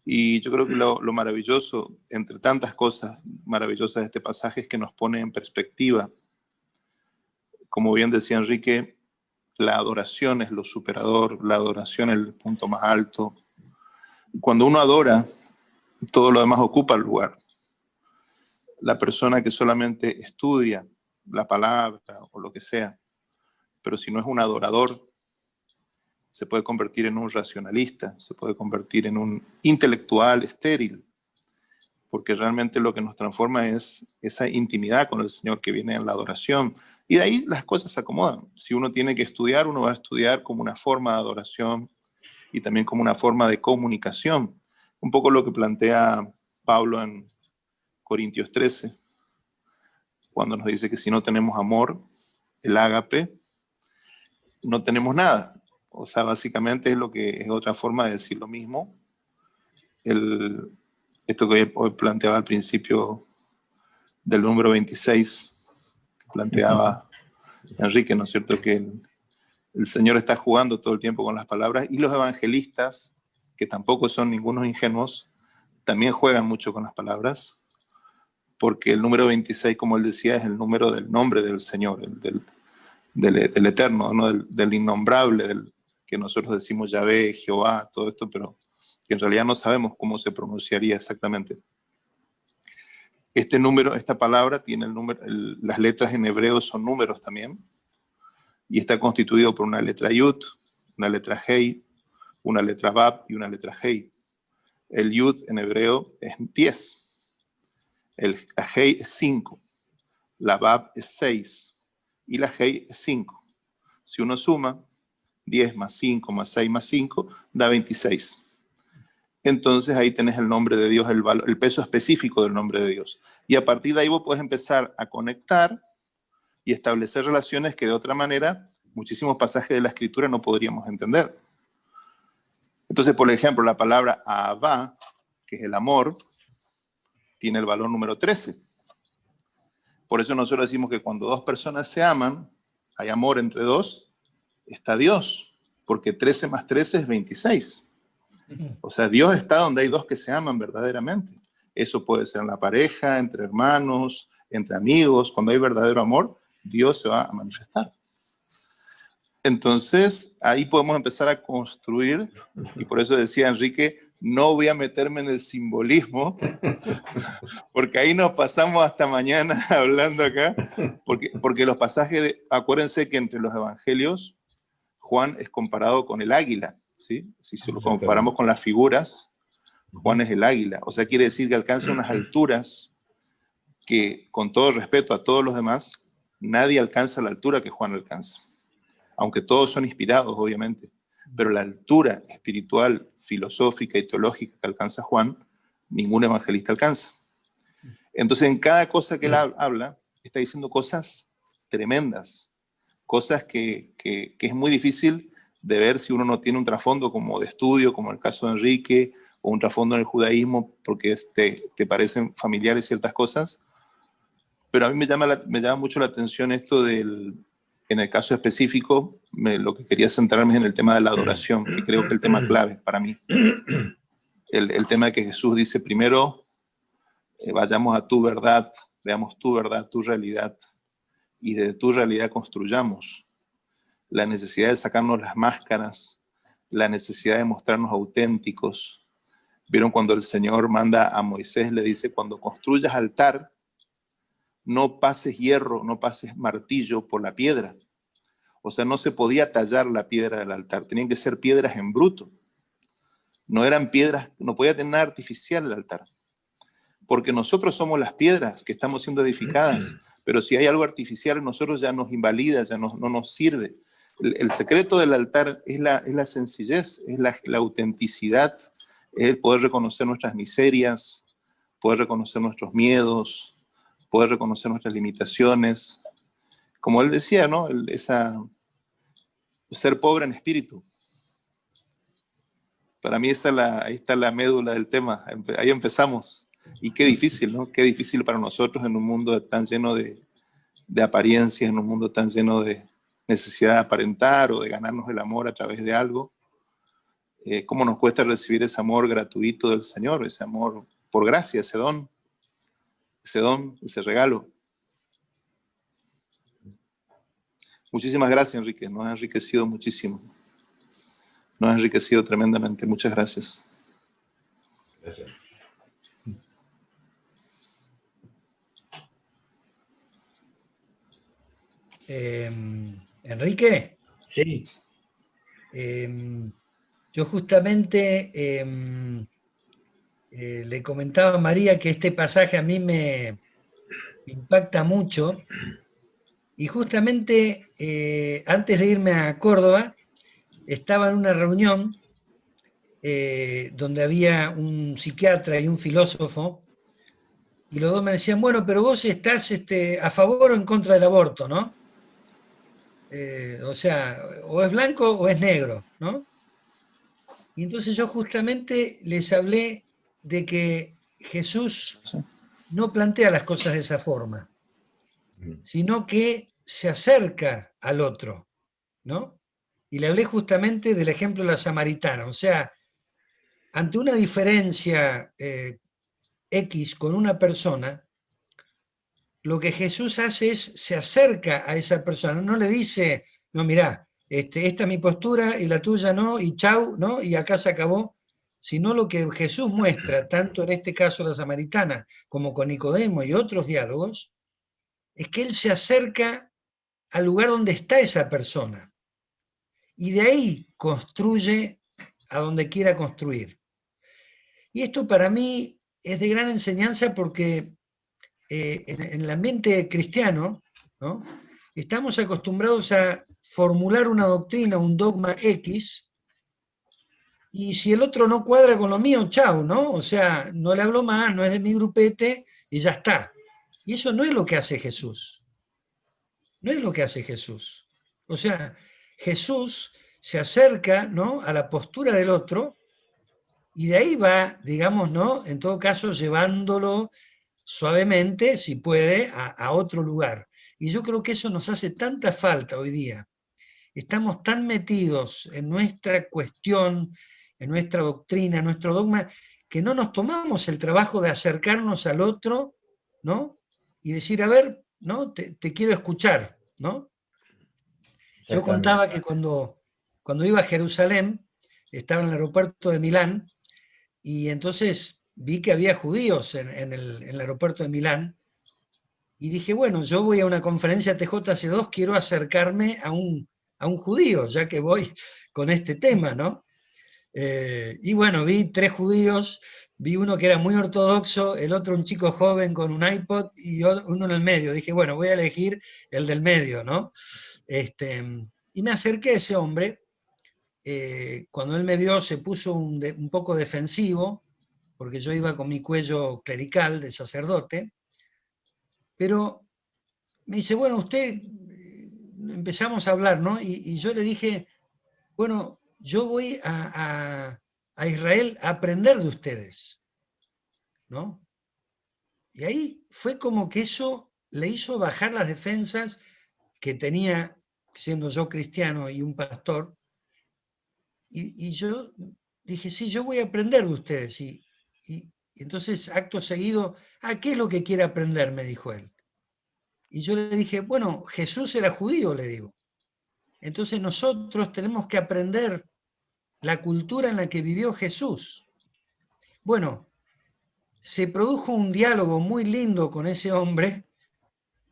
Y yo creo que lo maravilloso, entre tantas cosas maravillosas de este pasaje, es que nos pone en perspectiva. Como bien decía Enrique, la adoración es lo superador, la adoración es el punto más alto. Cuando uno adora, todo lo demás ocupa el lugar. La persona que solamente estudia la palabra o lo que sea, pero si no es un adorador, se puede convertir en un racionalista, se puede convertir en un intelectual estéril, porque realmente lo que nos transforma es esa intimidad con el Señor que viene en la adoración. Y de ahí las cosas se acomodan. Si uno tiene que estudiar, uno va a estudiar como una forma de adoración y también como una forma de comunicación. Un poco lo que plantea Pablo en Corintios 13, cuando nos dice que si no tenemos amor, el ágape, no tenemos nada. O sea, básicamente es lo que es otra forma de decir lo mismo. Esto que hoy planteaba al principio del número 26, que planteaba Enrique, ¿no es cierto? Que el Señor está jugando todo el tiempo con las palabras, y los evangelistas, que tampoco son ningunos ingenuos, también juegan mucho con las palabras, porque el número 26, como él decía, es el número del nombre del Señor, del eterno, ¿no? del innombrable, que nosotros decimos Yahvé, Jehová, todo esto, pero que en realidad no sabemos cómo se pronunciaría exactamente. Este número, esta palabra tiene las letras en hebreo son números también, y está constituido por una letra Yud, una letra Hei, una letra Bab y una letra Hei. El Yud en hebreo es 10, la Hei es 5, la Bab es 6 y la Hei es 5. Si uno suma 10 más 5 más 6 más 5, da 26. Entonces ahí tenés el nombre de Dios, el peso específico del nombre de Dios. Y a partir de ahí vos podés empezar a conectar y establecer relaciones que de otra manera muchísimos pasajes de la Escritura no podríamos entender. Entonces, por ejemplo, la palabra Ahavá, que es el amor, tiene el valor número 13. Por eso nosotros decimos que cuando dos personas se aman, hay amor entre dos, está Dios, porque 13 más 13 es 26. O sea, Dios está donde hay dos que se aman verdaderamente. Eso puede ser en la pareja, entre hermanos, entre amigos. Cuando hay verdadero amor, Dios se va a manifestar. Entonces, ahí podemos empezar a construir, y por eso decía Enrique, no voy a meterme en el simbolismo, porque ahí nos pasamos hasta mañana hablando acá, porque los pasajes, acuérdense que entre los evangelios, Juan es comparado con el águila, ¿sí? Si se lo comparamos con las figuras, Juan es el águila, o sea, quiere decir que alcanza unas alturas que, con todo respeto a todos los demás, nadie alcanza la altura que Juan alcanza. Aunque todos son inspirados, obviamente, pero la altura espiritual, filosófica y teológica que alcanza Juan, ningún evangelista alcanza. Entonces, en cada cosa que él habla, está diciendo cosas tremendas, cosas que es muy difícil de ver si uno no tiene un trasfondo como de estudio, como el caso de Enrique, o un trasfondo en el judaísmo, porque te parecen familiares ciertas cosas. Pero a mí me llama mucho la atención esto en el caso específico, lo que quería centrarme es en el tema de la adoración, que creo que es el tema clave para mí. El tema de que Jesús dice primero, vayamos a tu verdad, veamos tu verdad, tu realidad, y de tu realidad construyamos. La necesidad de sacarnos las máscaras, la necesidad de mostrarnos auténticos, Vieron cuando el Señor manda a Moisés, le dice, cuando construyas altar, no pases hierro, no pases martillo por la piedra. O sea, no se podía tallar la piedra del altar, tenían que ser piedras en bruto. No eran piedras, no podía tener nada artificial el altar. Porque nosotros somos las piedras que estamos siendo edificadas, pero si hay algo artificial en nosotros ya nos invalida, ya no nos sirve. El secreto del altar es la sencillez, es la autenticidad, es el poder reconocer nuestras miserias, poder reconocer nuestros miedos, poder reconocer nuestras limitaciones. Como él decía, ¿no? Ser pobre en espíritu. Para mí ahí está la médula del tema, ahí empezamos. Y qué difícil, ¿no? Qué difícil para nosotros en un mundo tan lleno de apariencias, en un mundo tan lleno de necesidad de aparentar o de ganarnos el amor a través de algo. ¿Cómo nos cuesta recibir ese amor gratuito del Señor, ese amor por gracia, ese don, ese regalo? Muchísimas gracias, Enrique, nos ha enriquecido muchísimo. Nos ha enriquecido tremendamente. Muchas gracias. Gracias. Enrique. Sí. Yo justamente le comentaba a María que este pasaje a mí me impacta mucho, y justamente antes de irme a Córdoba estaba en una reunión donde había un psiquiatra y un filósofo, y los dos me decían, bueno, pero vos estás a favor o en contra del aborto, ¿no? O sea, o es blanco o es negro, ¿no? Y entonces yo justamente les hablé de que Jesús no plantea las cosas de esa forma, sino que se acerca al otro, ¿no? Y le hablé justamente del ejemplo de la samaritana, o sea, ante una diferencia X con una persona, lo que Jesús hace es, se acerca a esa persona, no le dice, no, mirá, esta es mi postura y la tuya no, y chau, ¿no? Y acá se acabó, sino lo que Jesús muestra, tanto en este caso la samaritana, como con Nicodemo y otros diálogos, es que él se acerca al lugar donde está esa persona, y de ahí construye a donde quiera construir. Y esto para mí es de gran enseñanza porque en el ambiente cristiano, ¿no? Estamos acostumbrados a formular una doctrina, un dogma X, y si el otro no cuadra con lo mío, chao, ¿no? O sea, no le hablo más, no es de mi grupete, y ya está. Y eso no es lo que hace Jesús. No es lo que hace Jesús. O sea, Jesús se acerca, ¿no?, a la postura del otro, y de ahí va, digamos, ¿no?, en todo caso, llevándolo suavemente, si puede, a otro lugar. Y yo creo que eso nos hace tanta falta hoy día. Estamos tan metidos en nuestra cuestión, en nuestra doctrina, en nuestro dogma, que no nos tomamos el trabajo de acercarnos al otro, ¿no? Y decir, a ver, ¿no? Te quiero escuchar, ¿no? Yo contaba que cuando iba a Jerusalén, estaba en el aeropuerto de Milán, y entonces vi que había judíos en el aeropuerto de Milán, y dije, bueno, yo voy a una conferencia TJC2, quiero acercarme a un judío, ya que voy con este tema, ¿no? Y bueno, vi 3 judíos, vi uno que era muy ortodoxo, el otro un chico joven con un iPod, y uno en el medio. Dije, bueno, voy a elegir el del medio, ¿no? Y me acerqué a ese hombre. Cuando él me vio se puso un poco defensivo, porque yo iba con mi cuello clerical de sacerdote, pero me dice, bueno, usted, empezamos a hablar, ¿no? Y yo le dije, bueno, yo voy a Israel a aprender de ustedes, ¿no? Y ahí fue como que eso le hizo bajar las defensas que tenía, siendo yo cristiano y un pastor, y yo dije, sí, yo voy a aprender de ustedes. Y entonces, acto seguido, ¿qué es lo que quiere aprender?, me dijo él. Y yo le dije, bueno, Jesús era judío, le digo. Entonces nosotros tenemos que aprender la cultura en la que vivió Jesús. Bueno, se produjo un diálogo muy lindo con ese hombre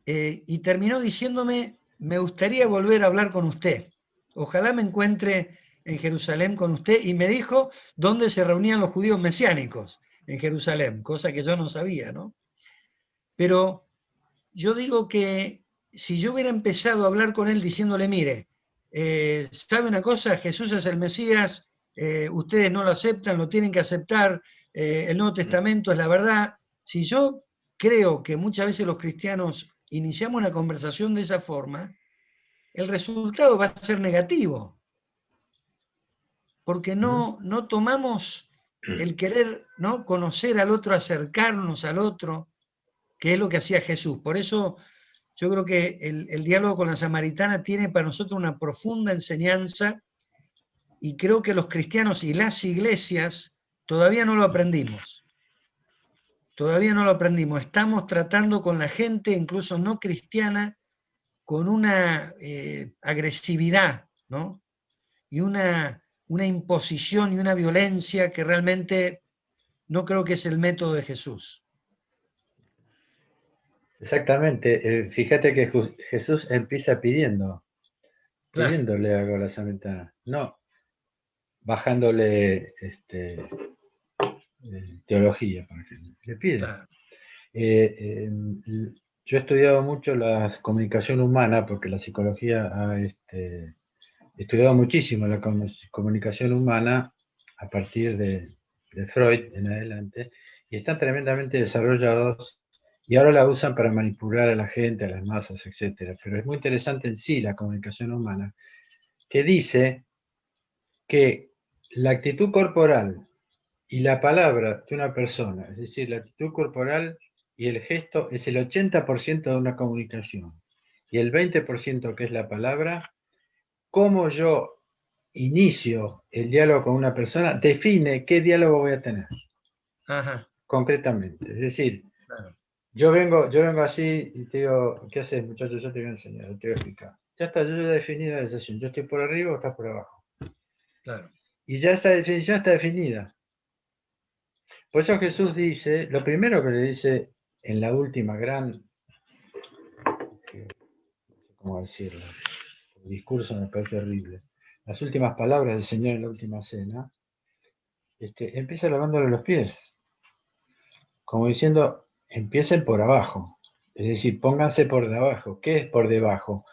y terminó diciéndome, me gustaría volver a hablar con usted. Ojalá me encuentre en Jerusalén con usted, y me dijo dónde se reunían los judíos mesiánicos, en Jerusalén, cosa que yo no sabía, ¿no? Pero yo digo que si yo hubiera empezado a hablar con él diciéndole, mire, ¿sabe una cosa? Jesús es el Mesías, ustedes no lo aceptan, lo tienen que aceptar, el Nuevo Testamento es la verdad. Si yo creo que muchas veces los cristianos iniciamos una conversación de esa forma, el resultado va a ser negativo, porque no tomamos el querer, ¿no?, conocer al otro, acercarnos al otro, que es lo que hacía Jesús. Por eso yo creo que el diálogo con la samaritana tiene para nosotros una profunda enseñanza, y creo que los cristianos y las iglesias todavía no lo aprendimos. Todavía no lo aprendimos. Estamos tratando con la gente, incluso no cristiana, con una agresividad, ¿no? Y una imposición y una violencia que realmente no creo que es el método de Jesús. Exactamente. Fíjate que Jesús empieza pidiéndole algo a la samaritana, no bajándole teología, por ejemplo. Le pide. Claro. Yo he estudiado mucho la comunicación humana, porque la psicología ha estudiado muchísimo la comunicación humana a partir de Freud en adelante, y están tremendamente desarrollados, y ahora la usan para manipular a la gente, a las masas, etc. Pero es muy interesante en sí la comunicación humana, que dice que la actitud corporal y la palabra de una persona, es decir, la actitud corporal y el gesto, es el 80% de una comunicación. Y el 20%, que es la palabra, cómo yo inicio el diálogo con una persona, define qué diálogo voy a tener. Ajá. Concretamente. Es decir, Claro. yo vengo así y te digo, ¿qué haces, muchachos? Yo te voy a enseñar, te voy a explicar. Ya está, yo ya he definido la decisión. Yo estoy por arriba o estás por abajo. Claro. Y ya esa definición está definida. Por eso Jesús dice, lo primero que le dice en la última gran, no sé cómo decirlo, el discurso me parece horrible, las últimas palabras del Señor en la última cena, empieza lavándole los pies, como diciendo, empiecen por abajo, es decir, pónganse por debajo. ¿Qué es por debajo?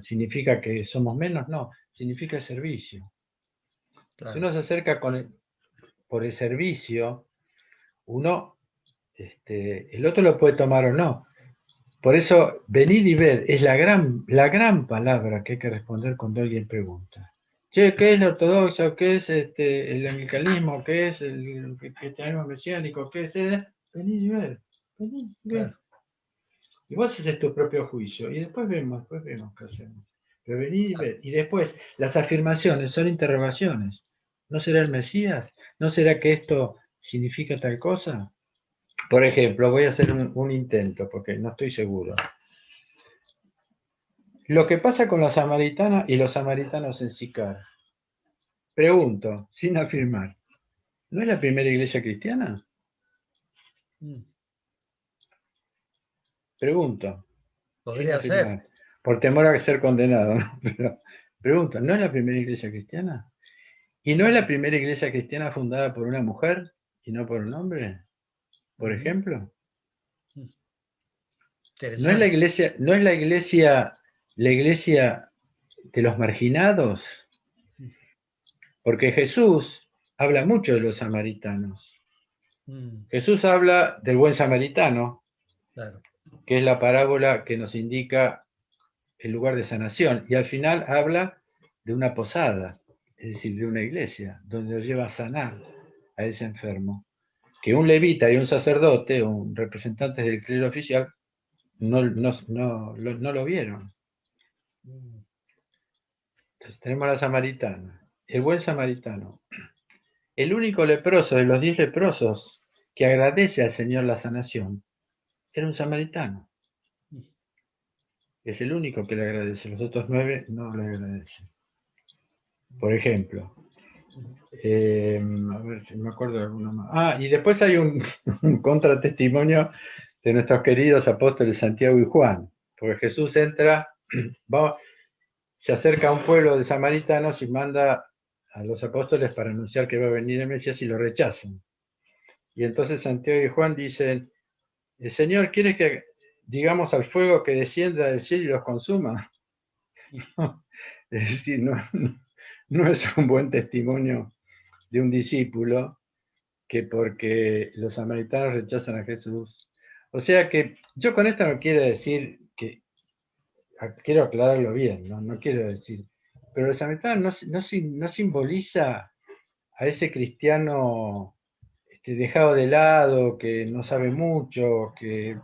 ¿Significa que somos menos? No, significa el servicio. Claro. Si uno se acerca por el servicio, el otro lo puede tomar o no. Por eso, venid y ved es la gran palabra que hay que responder cuando alguien pregunta. Che, ¿qué es la ortodoxa? ¿Qué es el anglicanismo? ¿Qué es el cristianismo mesiánico? ¿Qué es? Venid y ved. Venid y ved. Claro. Y vos haces tu propio juicio. Y después vemos qué hacemos. Pero venid y ved. Y después, las afirmaciones son interrogaciones. ¿No será el Mesías? ¿No será que esto significa tal cosa? Por ejemplo, voy a hacer un intento, porque no estoy seguro. Lo que pasa con la samaritana y los samaritanos en Sicar. Pregunto, sin afirmar, ¿no es la primera iglesia cristiana? Pregunto, Podría sin afirmar, ser. por temor a ser condenado, ¿no? Pero pregunto, ¿no es la primera iglesia cristiana? ¿Y no es la primera iglesia cristiana fundada por una mujer y no por un hombre? Por ejemplo. ¿No es la iglesia de los marginados? Porque Jesús habla mucho de los samaritanos. Jesús habla del buen samaritano, Claro. que es la parábola que nos indica el lugar de sanación, y al final habla de una posada, es decir, de una iglesia, donde lo lleva a sanar a ese enfermo, que un levita y un sacerdote, un representante del clero oficial, no lo vieron. Entonces tenemos a la samaritana, el buen samaritano. El único leproso de los 10 leprosos que agradece al Señor la sanación era un samaritano. Es el único que le agradece, los otros 9 no le agradecen. Por ejemplo. A ver si me acuerdo de alguno más. Y después hay un contratestimonio de nuestros queridos apóstoles Santiago y Juan, porque Jesús entra, se acerca a un pueblo de samaritanos y manda a los apóstoles para anunciar que va a venir el Mesías y lo rechazan. Y entonces Santiago y Juan dicen, el Señor quiere que digamos al fuego que descienda del cielo y los consuma. Es decir, no es un buen testimonio de un discípulo que porque los samaritanos rechazan a Jesús. O sea que yo con esto no quiero decir que, quiero aclararlo bien, no quiero decir, pero los samaritanos no simboliza a ese cristiano dejado de lado, que no sabe mucho, que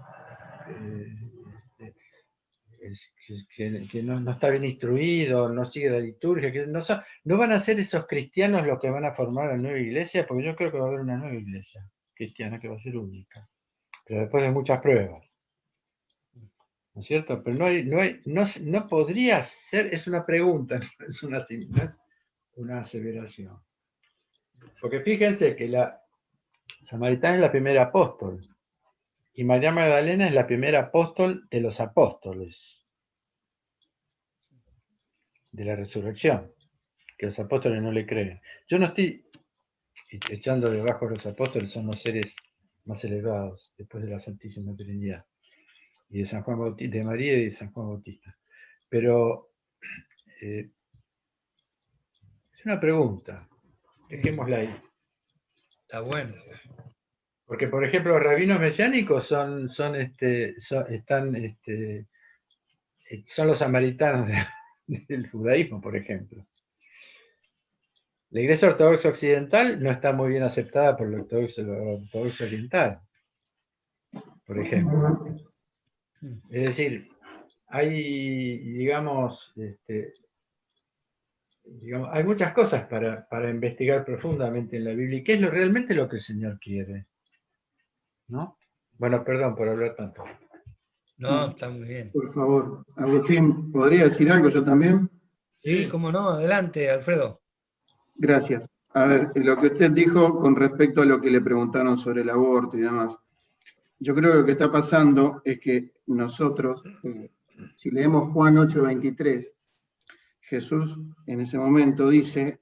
no está bien instruido, no sigue la liturgia, que no van a ser esos cristianos los que van a formar la nueva iglesia, porque yo creo que va a haber una nueva iglesia cristiana que va a ser única, pero después de muchas pruebas, ¿no es cierto? Pero no podría ser, es una pregunta, no es una aseveración. Porque fíjense que la samaritana es la primera apóstol, y María Magdalena es la primera apóstol de los apóstoles de la resurrección, que los apóstoles no le creen. Yo no estoy echando debajo a los apóstoles, son los seres más elevados después de la Santísima Trinidad y de San Juan Bautista, de María y de San Juan Bautista. Pero es una pregunta, dejémosla ahí. Está bueno. Porque, por ejemplo, los rabinos mesiánicos son los samaritanos del judaísmo, por ejemplo. La Iglesia Ortodoxa Occidental no está muy bien aceptada por la Ortodoxa Oriental, por ejemplo. Es decir, hay, digamos, hay muchas cosas para investigar profundamente en la Biblia. ¿Y qué es realmente lo que el Señor quiere? ¿No? Bueno, perdón por hablar tanto. No, está muy bien. Por favor, Agustín, ¿podría decir algo yo también? Sí, cómo no, adelante, Alfredo. Gracias. A ver, lo que usted dijo con respecto a lo que le preguntaron sobre el aborto y demás. Yo creo que lo que está pasando es que nosotros, si leemos Juan 8:23, Jesús en ese momento dice,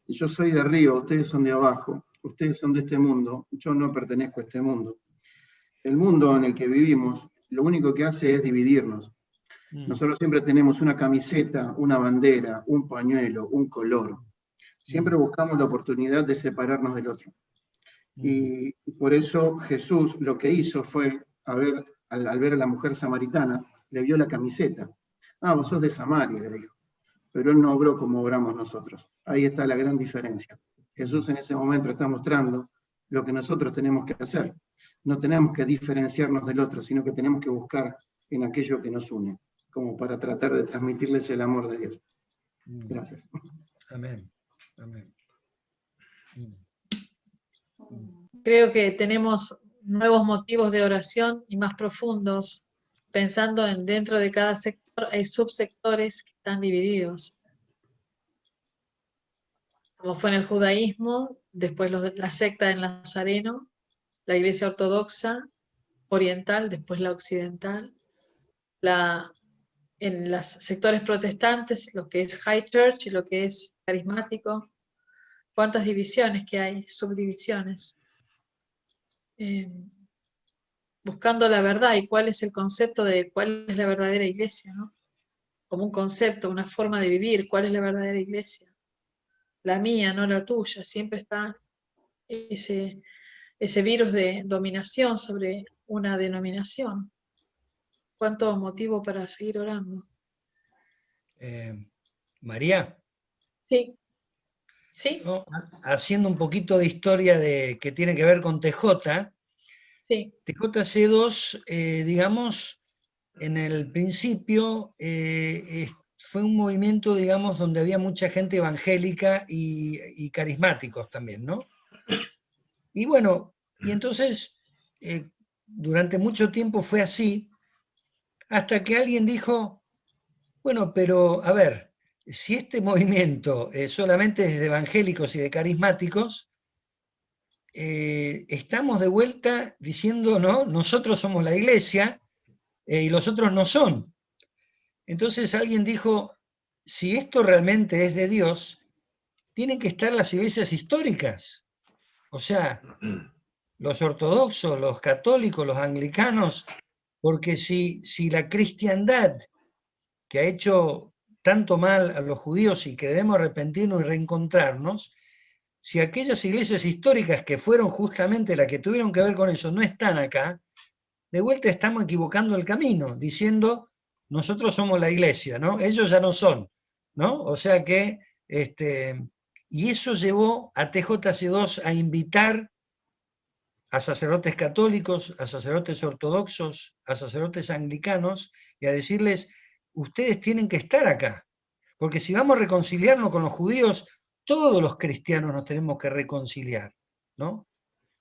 yo soy de arriba, ustedes son de abajo, ustedes son de este mundo, yo no pertenezco a este mundo. El mundo en el que vivimos, lo único que hace es dividirnos. Nosotros siempre tenemos una camiseta, una bandera, un pañuelo, un color. Siempre buscamos la oportunidad de separarnos del otro. Y por eso Jesús lo que hizo fue, al ver a la mujer samaritana, le vio la camiseta. Vos sos de Samaria, le dijo. Pero él no obró como obramos nosotros. Ahí está la gran diferencia. Jesús en ese momento está mostrando lo que nosotros tenemos que hacer. No tenemos que diferenciarnos del otro, sino que tenemos que buscar en aquello que nos une, como para tratar de transmitirles el amor de Dios. Gracias. Amén. Amén. Creo que tenemos nuevos motivos de oración y más profundos, pensando en dentro de cada sector hay subsectores que están divididos. Como fue en el judaísmo, después la secta del Nazareno, la iglesia ortodoxa oriental, después la occidental, en los sectores protestantes, lo que es High Church y lo que es carismático. ¿Cuántas divisiones que hay? Subdivisiones. Buscando la verdad y cuál es el concepto de cuál es la verdadera iglesia, ¿no? Como un concepto, una forma de vivir, cuál es la verdadera iglesia. La mía, no la tuya. Siempre está ese virus de dominación sobre una denominación. ¿Cuánto motivo para seguir orando? María. Sí. ¿Sí? ¿No? Haciendo un poquito de historia que tiene que ver con TJ. Sí. TJC2, digamos, en el principio fue un movimiento, digamos, donde había mucha gente evangélica y carismáticos también, ¿no? Y bueno, y entonces, durante mucho tiempo fue así, hasta que alguien dijo, bueno, pero, a ver, si este movimiento solamente es de evangélicos y de carismáticos, estamos de vuelta diciendo, no, nosotros somos la iglesia y los otros no son. Entonces alguien dijo, si esto realmente es de Dios, tienen que estar las iglesias históricas. O sea, los ortodoxos, los católicos, los anglicanos, porque si la cristiandad, que ha hecho tanto mal a los judíos y que debemos arrepentirnos y reencontrarnos, si aquellas iglesias históricas que fueron justamente las que tuvieron que ver con eso no están acá, de vuelta estamos equivocando el camino, diciendo, nosotros somos la iglesia, ¿no? Ellos ya no son, ¿no? O sea que, y eso llevó a TJC2 a invitar a sacerdotes católicos, a sacerdotes ortodoxos, a sacerdotes anglicanos, y a decirles, ustedes tienen que estar acá, porque si vamos a reconciliarnos con los judíos, todos los cristianos nos tenemos que reconciliar, ¿no?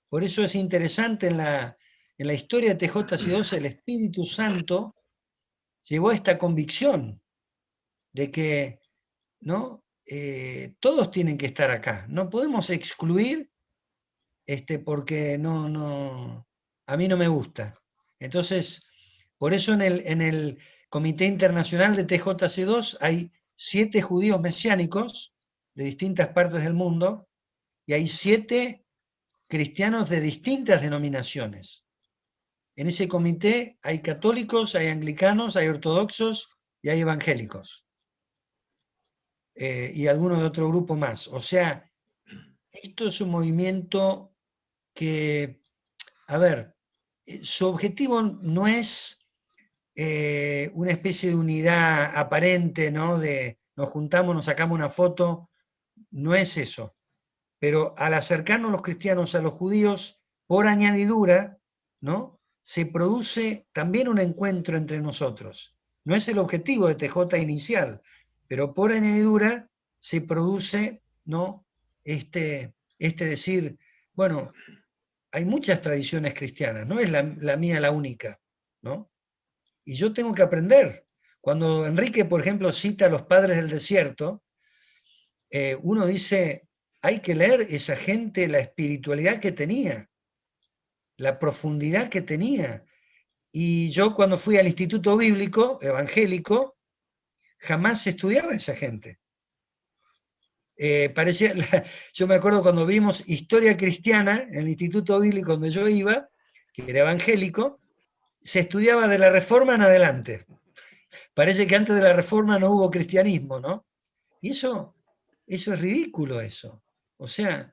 Por eso es interesante en la historia de TJC2, el Espíritu Santo llevó a esta convicción de que, ¿no? Todos tienen que estar acá, no podemos excluir porque a mí no me gusta. Entonces, por eso en el Comité Internacional de TJC2 hay 7 judíos mesiánicos de distintas partes del mundo y hay 7 cristianos de distintas denominaciones. En ese comité hay católicos, hay anglicanos, hay ortodoxos y hay evangélicos. Y algunos de otro grupo más. O sea, esto es un movimiento que, a ver, su objetivo no es una especie de unidad aparente, ¿no? De nos juntamos, nos sacamos una foto, no es eso. Pero al acercarnos los cristianos a los judíos, por añadidura, ¿no? Se produce también un encuentro entre nosotros. No es el objetivo de TJ inicial, pero por añadidura se produce, ¿no? Decir, bueno, hay muchas tradiciones cristianas, no es la mía la única, ¿no? Y yo tengo que aprender. Cuando Enrique, por ejemplo, cita a los padres del desierto, uno dice, hay que leer esa gente, la espiritualidad que tenía, la profundidad que tenía. Y yo cuando fui al Instituto Bíblico Evangélico, jamás estudiaba a esa gente. Yo me acuerdo cuando vimos Historia Cristiana en el Instituto Bíblico donde yo iba, que era evangélico, se estudiaba de la Reforma en adelante. Parece que antes de la Reforma no hubo cristianismo, ¿no? Y eso es ridículo eso. O sea,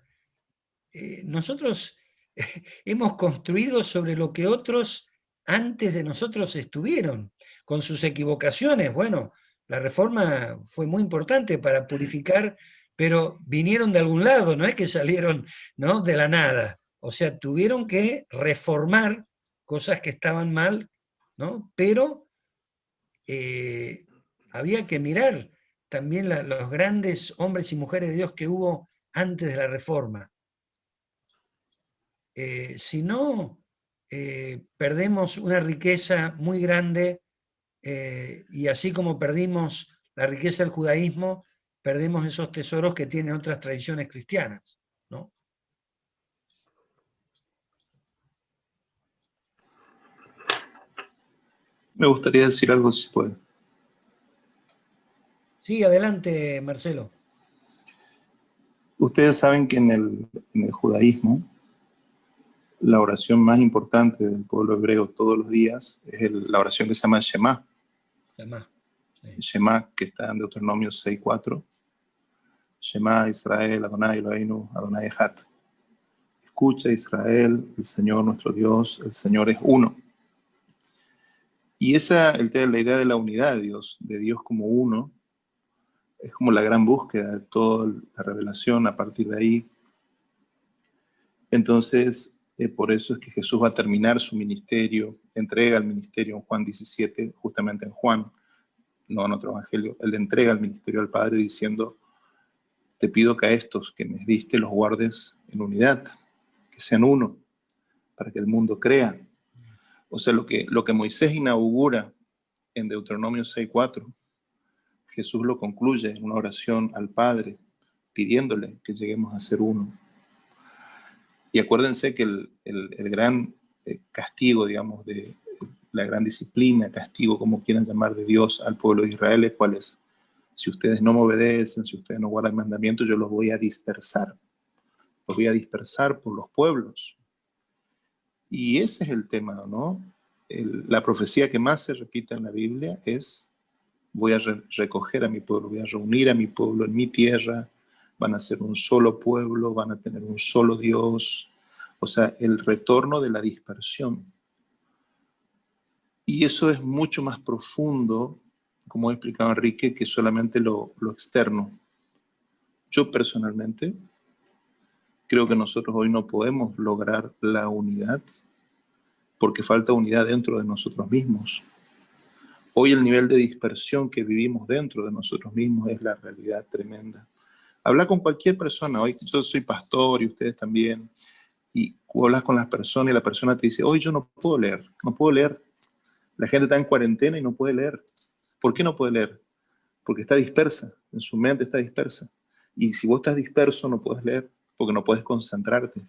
nosotros hemos construido sobre lo que otros antes de nosotros estuvieron, con sus equivocaciones. Bueno, la Reforma fue muy importante para purificar, pero vinieron de algún lado, no es que salieron, ¿no?, de la nada. O sea, tuvieron que reformar cosas que estaban mal, ¿no? Pero había que mirar también los grandes hombres y mujeres de Dios que hubo antes de la Reforma. Si no, perdemos una riqueza muy grande y así como perdimos la riqueza del judaísmo, perdemos esos tesoros que tienen otras tradiciones cristianas, ¿no? Me gustaría decir algo si puede. Sí, adelante, Marcelo. Ustedes saben que en el judaísmo la oración más importante del pueblo hebreo todos los días es la oración que se llama Shema. Sí. Shema, que está en Deuteronomio 6:4. Shema Israel, Adonai Eloheinu, Adonai Echad. Escucha Israel, el Señor nuestro Dios, el Señor es uno. Y la idea de la unidad de Dios como uno, es como la gran búsqueda de toda la revelación a partir de ahí. Entonces, por eso es que Jesús va a terminar su ministerio, entrega el ministerio en Juan 17, justamente en Juan, no en otro evangelio. Él entrega el ministerio al Padre diciendo, te pido que a estos que me diste los guardes en unidad, que sean uno, para que el mundo crea. O sea, lo que Moisés inaugura en Deuteronomio 6:4, Jesús lo concluye en una oración al Padre, pidiéndole que lleguemos a ser uno. Y acuérdense que el gran castigo, digamos, de la gran disciplina, castigo, como quieran llamar, de Dios al pueblo de Israel, ¿cuál es? Si ustedes no me obedecen, si ustedes no guardan mandamientos, yo los voy a dispersar. Los voy a dispersar por los pueblos. Y ese es el tema, ¿no? La profecía que más se repite en la Biblia es: voy a recoger a mi pueblo, voy a reunir a mi pueblo en mi tierra, van a ser un solo pueblo, van a tener un solo Dios. O sea, el retorno de la dispersión. Y eso es mucho más profundo, como ha explicado Enrique, que solamente lo externo. Yo personalmente creo que nosotros hoy no podemos lograr la unidad porque falta unidad dentro de nosotros mismos. Hoy el nivel de dispersión que vivimos dentro de nosotros mismos es la realidad tremenda. Habla con cualquier persona. Hoy yo soy pastor y ustedes también, y hablas con las personas y la persona te dice: hoy yo no puedo leer, no puedo leer. La gente está en cuarentena y no puede leer. ¿Por qué no puede leer? Porque está dispersa, en su mente está dispersa. Y si vos estás disperso no puedes leer, porque no puedes concentrarte.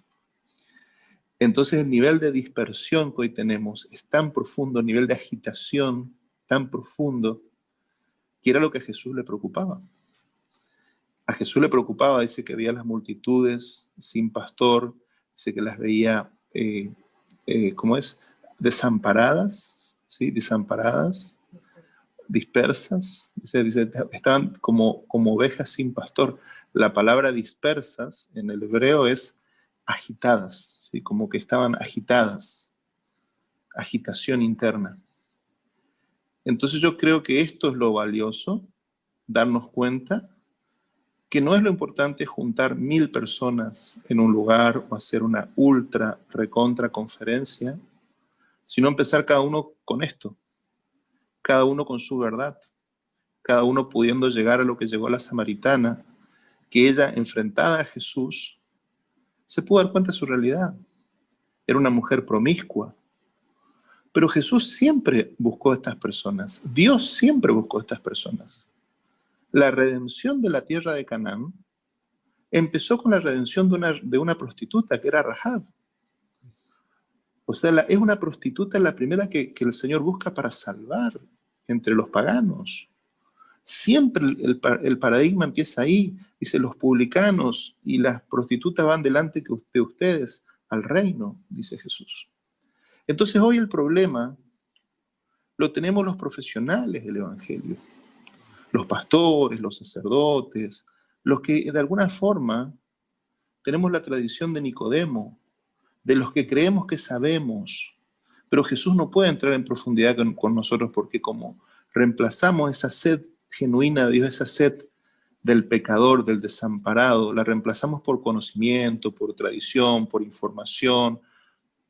Entonces el nivel de dispersión que hoy tenemos es tan profundo, el nivel de agitación tan profundo, que era lo que a Jesús le preocupaba. A Jesús le preocupaba, dice que veía las multitudes sin pastor, dice que las veía, ¿cómo es? Desamparadas, ¿sí? Desamparadas, dispersas, dice, estaban como ovejas sin pastor. La palabra dispersas en el hebreo es agitadas, ¿sí? Como que estaban agitadas, agitación interna. Entonces yo creo que esto es lo valioso, darnos cuenta que no es lo importante juntar 1000 personas en un lugar o hacer una ultra recontra conferencia, sino empezar cada uno con esto, cada uno con su verdad, cada uno pudiendo llegar a lo que llegó la samaritana, que ella, enfrentada a Jesús, se pudo dar cuenta de su realidad. Era una mujer promiscua. Pero Jesús siempre buscó a estas personas. Dios siempre buscó a estas personas. La redención de la tierra de Canaán empezó con la redención de una prostituta, que era Rahab. O sea, es una prostituta la primera que el Señor busca para salvar entre los paganos. Siempre el paradigma empieza ahí. Dice: los publicanos y las prostitutas van delante de ustedes al reino, dice Jesús. Entonces hoy el problema lo tenemos los profesionales del Evangelio, los pastores, los sacerdotes, los que de alguna forma tenemos la tradición de Nicodemo, de los que creemos que sabemos, pero Jesús no puede entrar en profundidad con nosotros, porque como reemplazamos esa sed genuina de Dios, esa sed del pecador, del desamparado, la reemplazamos por conocimiento, por tradición, por información,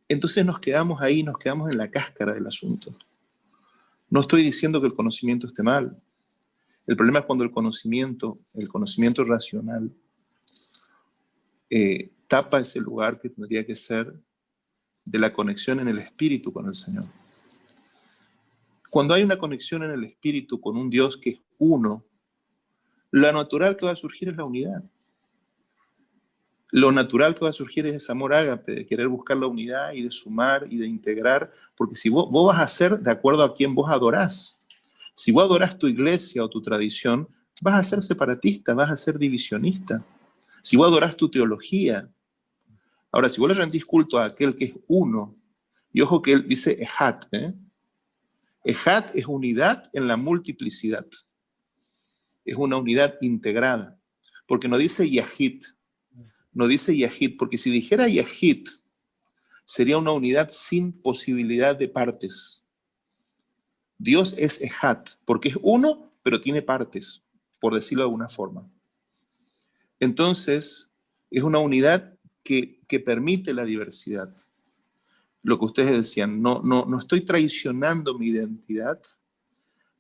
entonces nos quedamos ahí, nos quedamos en la cáscara del asunto. No estoy diciendo que el conocimiento esté mal. El problema es cuando el conocimiento racional, tapa ese lugar que tendría que ser de la conexión en el espíritu con el Señor. Cuando hay una conexión en el espíritu con un Dios que es uno, lo natural que va a surgir es la unidad. Lo natural que va a surgir es ese amor ágape, de querer buscar la unidad y de sumar y de integrar, porque si vos vas a hacer de acuerdo a quien vos adorás. Si vos adorás tu iglesia o tu tradición, vas a ser separatista, vas a ser divisionista. Si vos adorás tu teología. Ahora, si vos le rendís culto a aquel que es uno, y ojo que él dice Ejat, Ejat es unidad en la multiplicidad. Es una unidad integrada. Porque no dice Yahid, no dice Yahid, porque si dijera Yahid, sería una unidad sin posibilidad de partes. Dios es Ejat, porque es uno, pero tiene partes, por decirlo de alguna forma. Entonces, es una unidad que permite la diversidad. Lo que ustedes decían, no estoy traicionando mi identidad,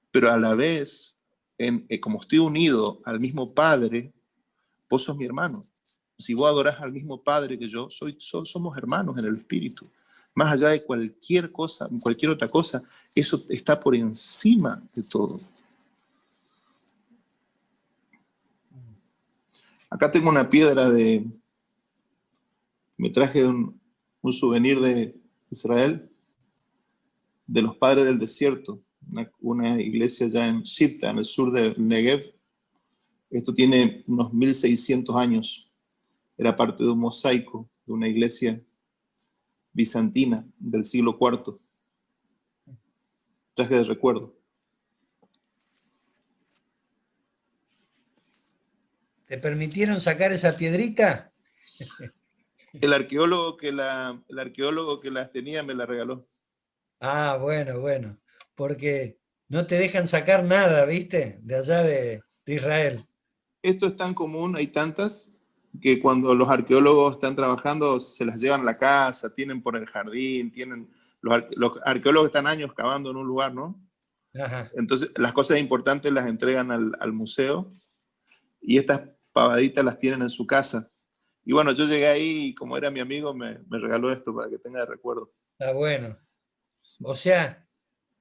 pero a la vez, como estoy unido al mismo Padre, vos sos mi hermano. Si vos adorás al mismo Padre que yo, somos hermanos en el Espíritu. Más allá de cualquier cosa, cualquier otra cosa, eso está por encima de todo. Acá tengo una piedra me traje un souvenir de Israel, de los padres del desierto, una iglesia ya en Shipta, en el sur del Negev. Esto tiene unos 1600 años. Era parte de un mosaico de una iglesia bizantina del siglo IV. Traje de recuerdo. ¿Te permitieron sacar esa piedrita? El arqueólogo que las tenía me la regaló. Ah, bueno, bueno, porque no te dejan sacar nada, ¿viste? De allá de Israel. Esto es tan común, hay tantas, que cuando los arqueólogos están trabajando se las llevan a la casa, tienen por el jardín, los arqueólogos están años cavando en un lugar, ¿no? Ajá. Entonces las cosas importantes las entregan al museo y estas pavaditas las tienen en su casa. Y bueno, yo llegué ahí y como era mi amigo me regaló esto para que tenga de recuerdo. Está bueno. O sea,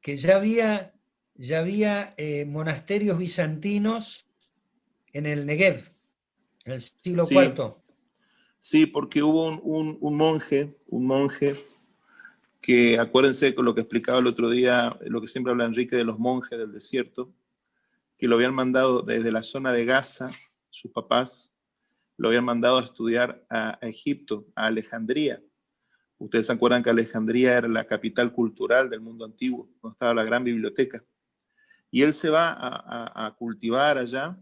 que ya había monasterios bizantinos en el Negev, en el siglo Sí, IV. sí, porque hubo un monje que, acuérdense con lo que explicaba el otro día, lo que siempre habla Enrique de los monjes del desierto, que lo habían mandado desde la zona de Gaza, sus papás, lo habían mandado a estudiar a Egipto, a Alejandría. Ustedes se acuerdan que Alejandría era la capital cultural del mundo antiguo, donde estaba la gran biblioteca. Y él se va a cultivar allá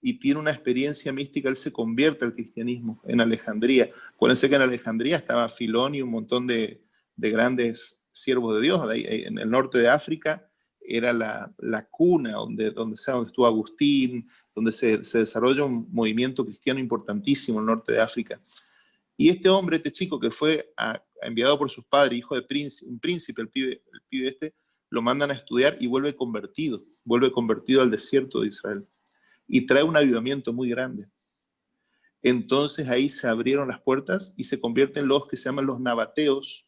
y tiene una experiencia mística, él se convierte al cristianismo en Alejandría. Acuérdense que en Alejandría estaba Filón y un montón de grandes siervos de Dios. En el norte de África era la cuna donde estuvo Agustín, donde se desarrolla un movimiento cristiano importantísimo en el norte de África. Y este hombre, este chico que fue enviado por sus padres, hijo de un príncipe, el pibe este, lo mandan a estudiar y vuelve convertido al desierto de Israel. Y trae un avivamiento muy grande. Entonces ahí se abrieron las puertas y se convierten los que se llaman los nabateos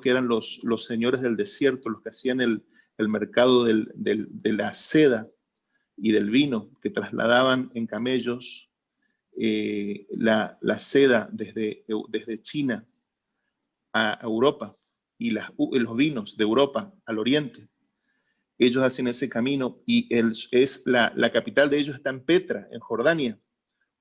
que eran los señores del desierto, los que hacían el mercado de la seda y del vino, que trasladaban en camellos la seda desde China a Europa y los vinos de Europa al oriente. Ellos hacen ese camino y la capital de ellos está en Petra, en Jordania.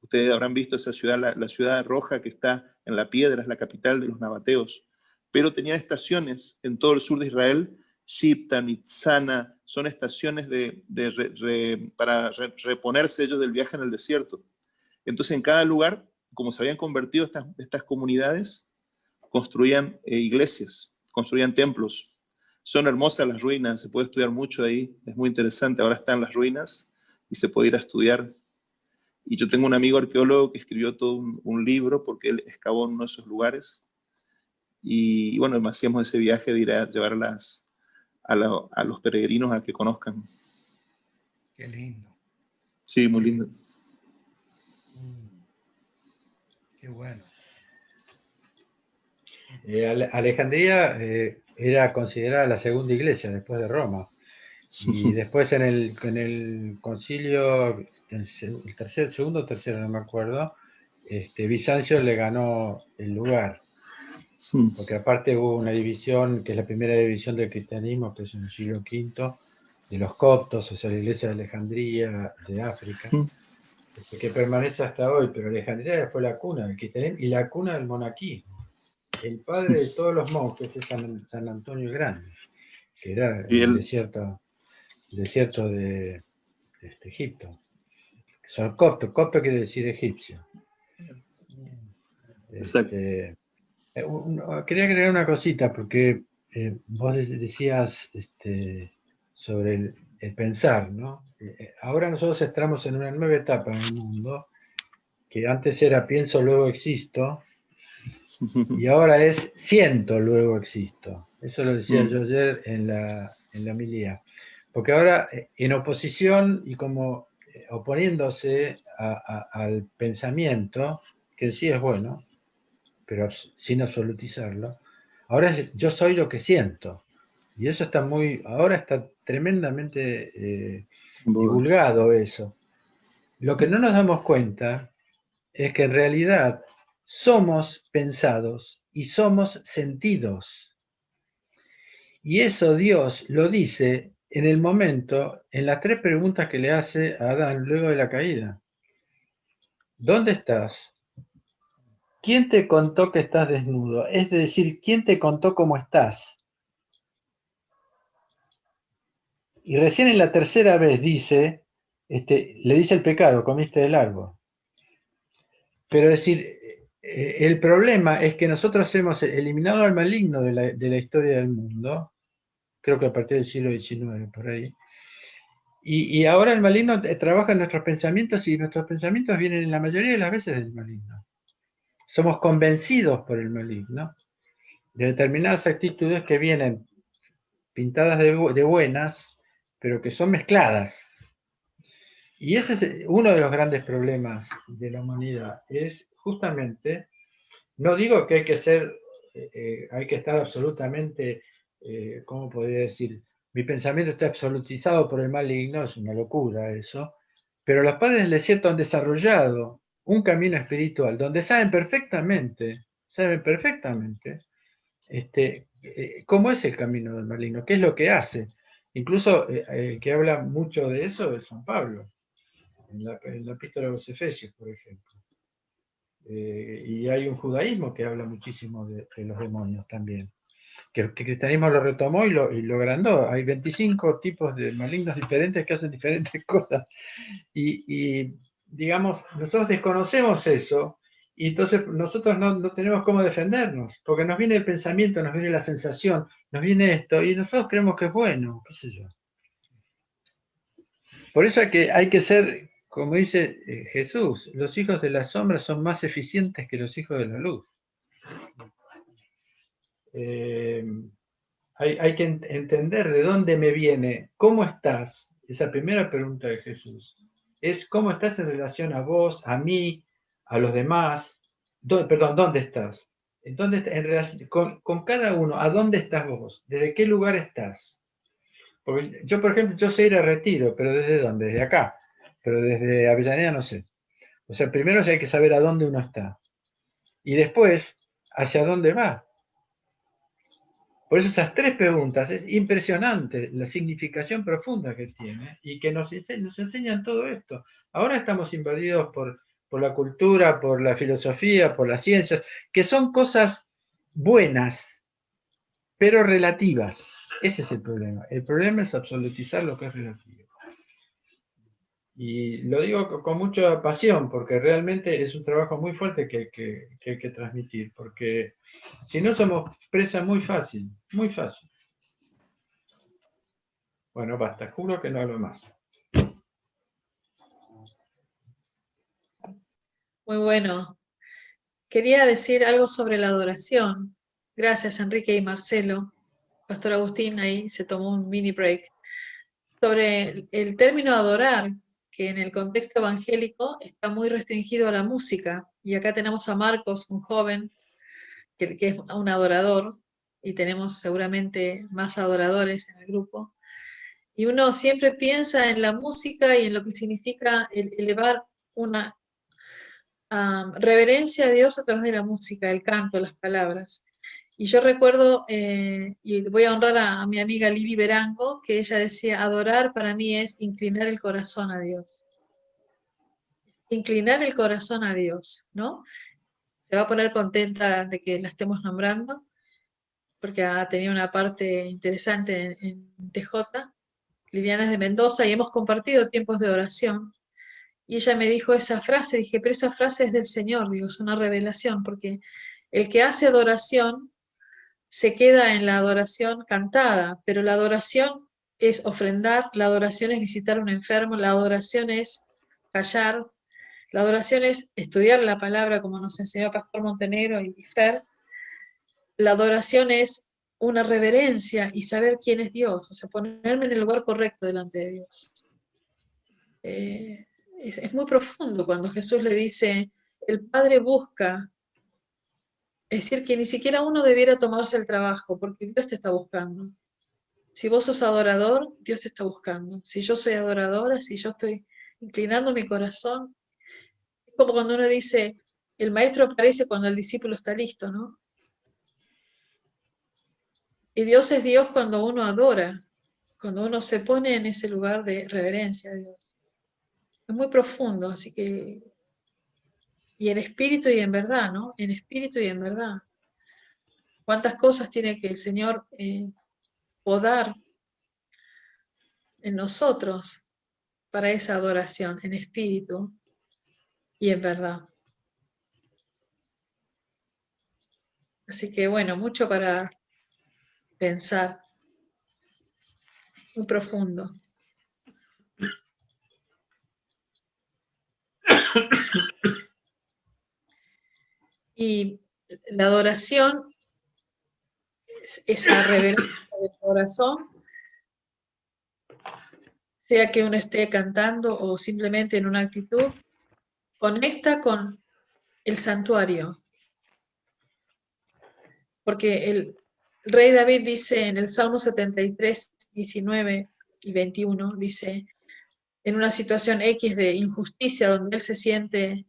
Ustedes habrán visto esa ciudad, la ciudad roja que está en la piedra, es la capital de los nabateos. Pero tenía estaciones en todo el sur de Israel, Shipta, Nitzana, son estaciones para reponerse ellos del viaje en el desierto. Entonces en cada lugar, como se habían convertido estas comunidades, construían iglesias, construían templos. Son hermosas las ruinas, se puede estudiar mucho ahí, es muy interesante. Ahora están las ruinas y se puede ir a estudiar. Y yo tengo un amigo arqueólogo que escribió todo un libro porque él excavó en uno de esos lugares. Y bueno, hacíamos ese viaje de ir a llevar a los peregrinos a que conozcan. Qué lindo. Sí, muy lindo. Qué bueno. Alejandría era considerada la segunda iglesia después de Roma. Y después en el concilio, el segundo o tercero, no me acuerdo, Bizancio le ganó el lugar. Porque aparte hubo una división, que es la primera división del cristianismo, que es en el siglo V, de los coptos, o sea, la iglesia de Alejandría, de África, que permanece hasta hoy, pero Alejandría fue la cuna del cristianismo y la cuna del monaquismo. El padre de todos los monjes es San Antonio el Grande, que era el desierto de Egipto. Son copto quiere decir egipcio. Exacto. Quería agregar una cosita, porque vos decías sobre el pensar, ¿no? Ahora nosotros entramos en una nueva etapa en el mundo, que antes era pienso, luego existo, y ahora es siento, luego existo. Eso lo decía yo ayer en la homilía. Porque ahora, en oposición y como oponiéndose al pensamiento, que sí es bueno, pero sin absolutizarlo, ahora yo soy lo que siento. Y eso ahora está tremendamente divulgado eso. Lo que no nos damos cuenta es que en realidad somos pensados y somos sentidos. Y eso Dios lo dice en el momento, en las 3 preguntas que le hace a Adán luego de la caída. ¿Dónde estás? ¿Quién te contó que estás desnudo? Es decir, ¿quién te contó cómo estás? Y recién en la tercera vez dice, le dice el pecado, comiste del árbol. Pero es decir, el problema es que nosotros hemos eliminado al maligno de la historia del mundo, creo que a partir del siglo XIX, por ahí, y ahora el maligno trabaja en nuestros pensamientos y nuestros pensamientos vienen en la mayoría de las veces del maligno. Somos convencidos por el maligno de determinadas actitudes que vienen pintadas de buenas, pero que son mezcladas. Y ese es uno de los grandes problemas de la humanidad, es justamente, no digo que hay que ser, hay que estar absolutamente, ¿cómo podría decir? Mi pensamiento está absolutizado por el maligno, es una locura eso, pero los padres del desierto han desarrollado un camino espiritual donde saben perfectamente cómo es el camino del maligno, qué es lo que hace. Incluso que habla mucho de eso es San Pablo, en la epístola a los Efesios, por ejemplo. Y hay un judaísmo que habla muchísimo de los demonios también, que el cristianismo lo retomó y lo agrandó. Hay 25 tipos de malignos diferentes que hacen diferentes cosas. Y digamos, nosotros desconocemos eso, y entonces nosotros no tenemos cómo defendernos, porque nos viene el pensamiento, nos viene la sensación, nos viene esto, y nosotros creemos que es bueno, qué sé yo. Por eso hay que ser, como dice Jesús, los hijos de la sombra son más eficientes que los hijos de la luz. Hay que entender de dónde me viene, cómo estás, esa primera pregunta de Jesús, es cómo estás en relación a vos, a mí, a los demás, ¿dónde estás? En relación, con cada uno, ¿a dónde estás vos? ¿Desde qué lugar estás? Porque yo, por ejemplo, yo sé ir a Retiro, pero ¿desde dónde? Desde acá, pero desde Avellaneda no sé. O sea, primero hay que saber a dónde uno está, y después, hacia dónde va. Por eso esas 3 preguntas, es impresionante la significación profunda que tiene y que nos enseñan todo esto. Ahora estamos invadidos por la cultura, por la filosofía, por las ciencias, que son cosas buenas, pero relativas. Ese es el problema. El problema es absolutizar lo que es relativo. Y lo digo con mucha pasión, porque realmente es un trabajo muy fuerte que hay que transmitir, porque si no somos presa muy fácil, muy fácil. Bueno, basta, juro que no hablo más. Muy bueno. Quería decir algo sobre la adoración. Gracias, Enrique y Marcelo. Pastor Agustín ahí se tomó un mini break. Sobre el término adorar, que en el contexto evangélico está muy restringido a la música. Y acá tenemos a Marcos, un joven, que es un adorador, y tenemos seguramente más adoradores en el grupo. Y uno siempre piensa en la música y en lo que significa elevar una reverencia a Dios a través de la música, el canto, las palabras. Y yo recuerdo, y voy a honrar a mi amiga Lili Berango, que ella decía, adorar para mí es inclinar el corazón a Dios. Inclinar el corazón a Dios, ¿no? Se va a poner contenta de que la estemos nombrando, porque ha tenido una parte interesante en TJ. Liliana es de Mendoza y hemos compartido tiempos de oración. Y ella me dijo esa frase, dije, pero esa frase es del Señor, digo, es una revelación, porque el que hace adoración se queda en la adoración cantada, pero la adoración es ofrendar, la adoración es visitar a un enfermo, la adoración es callar, la adoración es estudiar la palabra, como nos enseñó Pastor Montenegro y Fer, la adoración es una reverencia y saber quién es Dios, o sea, ponerme en el lugar correcto delante de Dios. Es muy profundo cuando Jesús le dice, el Padre busca, es decir, que ni siquiera uno debiera tomarse el trabajo, porque Dios te está buscando. Si vos sos adorador, Dios te está buscando. Si yo soy adoradora, si yo estoy inclinando mi corazón. Es como cuando uno dice, el maestro aparece cuando el discípulo está listo, ¿no? Y Dios es Dios cuando uno adora, cuando uno se pone en ese lugar de reverencia a Dios. Es muy profundo, así que, y en espíritu y en verdad, ¿no? En espíritu y en verdad. ¿Cuántas cosas tiene que el Señor podar en nosotros para esa adoración, en espíritu y en verdad? Así que bueno, mucho para pensar, muy profundo. Y la adoración, esa reverencia del corazón, sea que uno esté cantando o simplemente en una actitud, conecta con el santuario. Porque el rey David dice en el Salmo 73, 19 y 21, dice, en una situación X de injusticia donde él se siente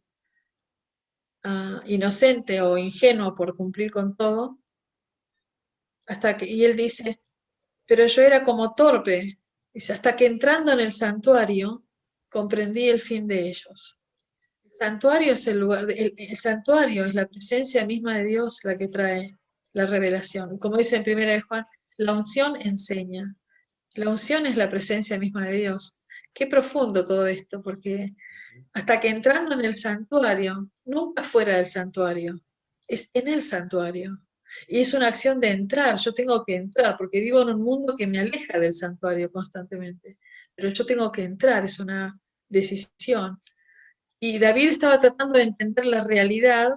inocente o ingenuo por cumplir con todo, y él dice, pero yo era como torpe, dice, hasta que entrando en el santuario comprendí el fin de ellos. El santuario es el lugar, el santuario es la presencia misma de Dios la que trae la revelación. Como dice en 1 de Juan, la unción enseña. La unción es la presencia misma de Dios. Qué profundo todo esto, porque hasta que entrando en el santuario, nunca fuera del santuario, es en el santuario. Y es una acción de entrar, yo tengo que entrar, porque vivo en un mundo que me aleja del santuario constantemente. Pero yo tengo que entrar, es una decisión. Y David estaba tratando de entender la realidad,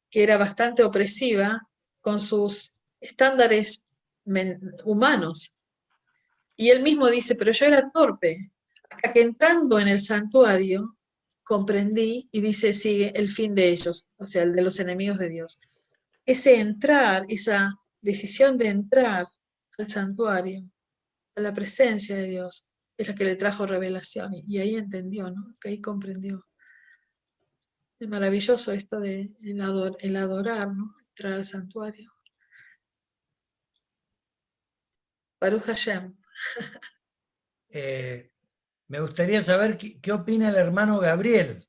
que era bastante opresiva, con sus estándares humanos. Y él mismo dice, pero yo era torpe, hasta que entrando en el santuario comprendí, y dice, sigue, el fin de ellos, o sea, el de los enemigos de Dios. Ese entrar, esa decisión de entrar al santuario, a la presencia de Dios, es la que le trajo revelación, y ahí entendió, ¿no? Que ahí comprendió. Es maravilloso esto de el adorar, ¿no? Entrar al santuario. Baruch Hashem. Me gustaría saber qué opina el hermano Gabriel,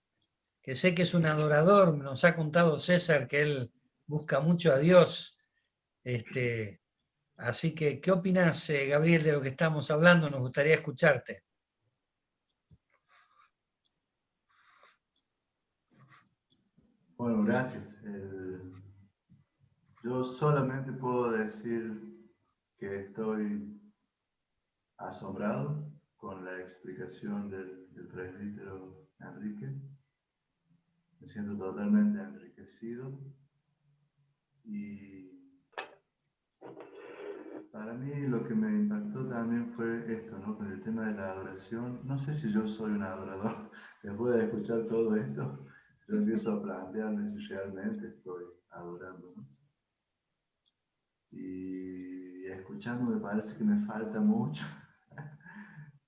que sé que es un adorador, nos ha contado César que él busca mucho a Dios. Así que, ¿qué opinas, Gabriel, de lo que estamos hablando? Nos gustaría escucharte. Bueno, gracias. Yo solamente puedo decir que estoy asombrado con la explicación del presbítero Enrique. Me siento totalmente enriquecido y para mí lo que me impactó también fue esto, ¿no? Con el tema de la adoración. No sé si yo soy un adorador. Después de escuchar todo esto, yo empiezo a plantearme si realmente estoy adorando, ¿no? Y escuchando me parece que me falta mucho,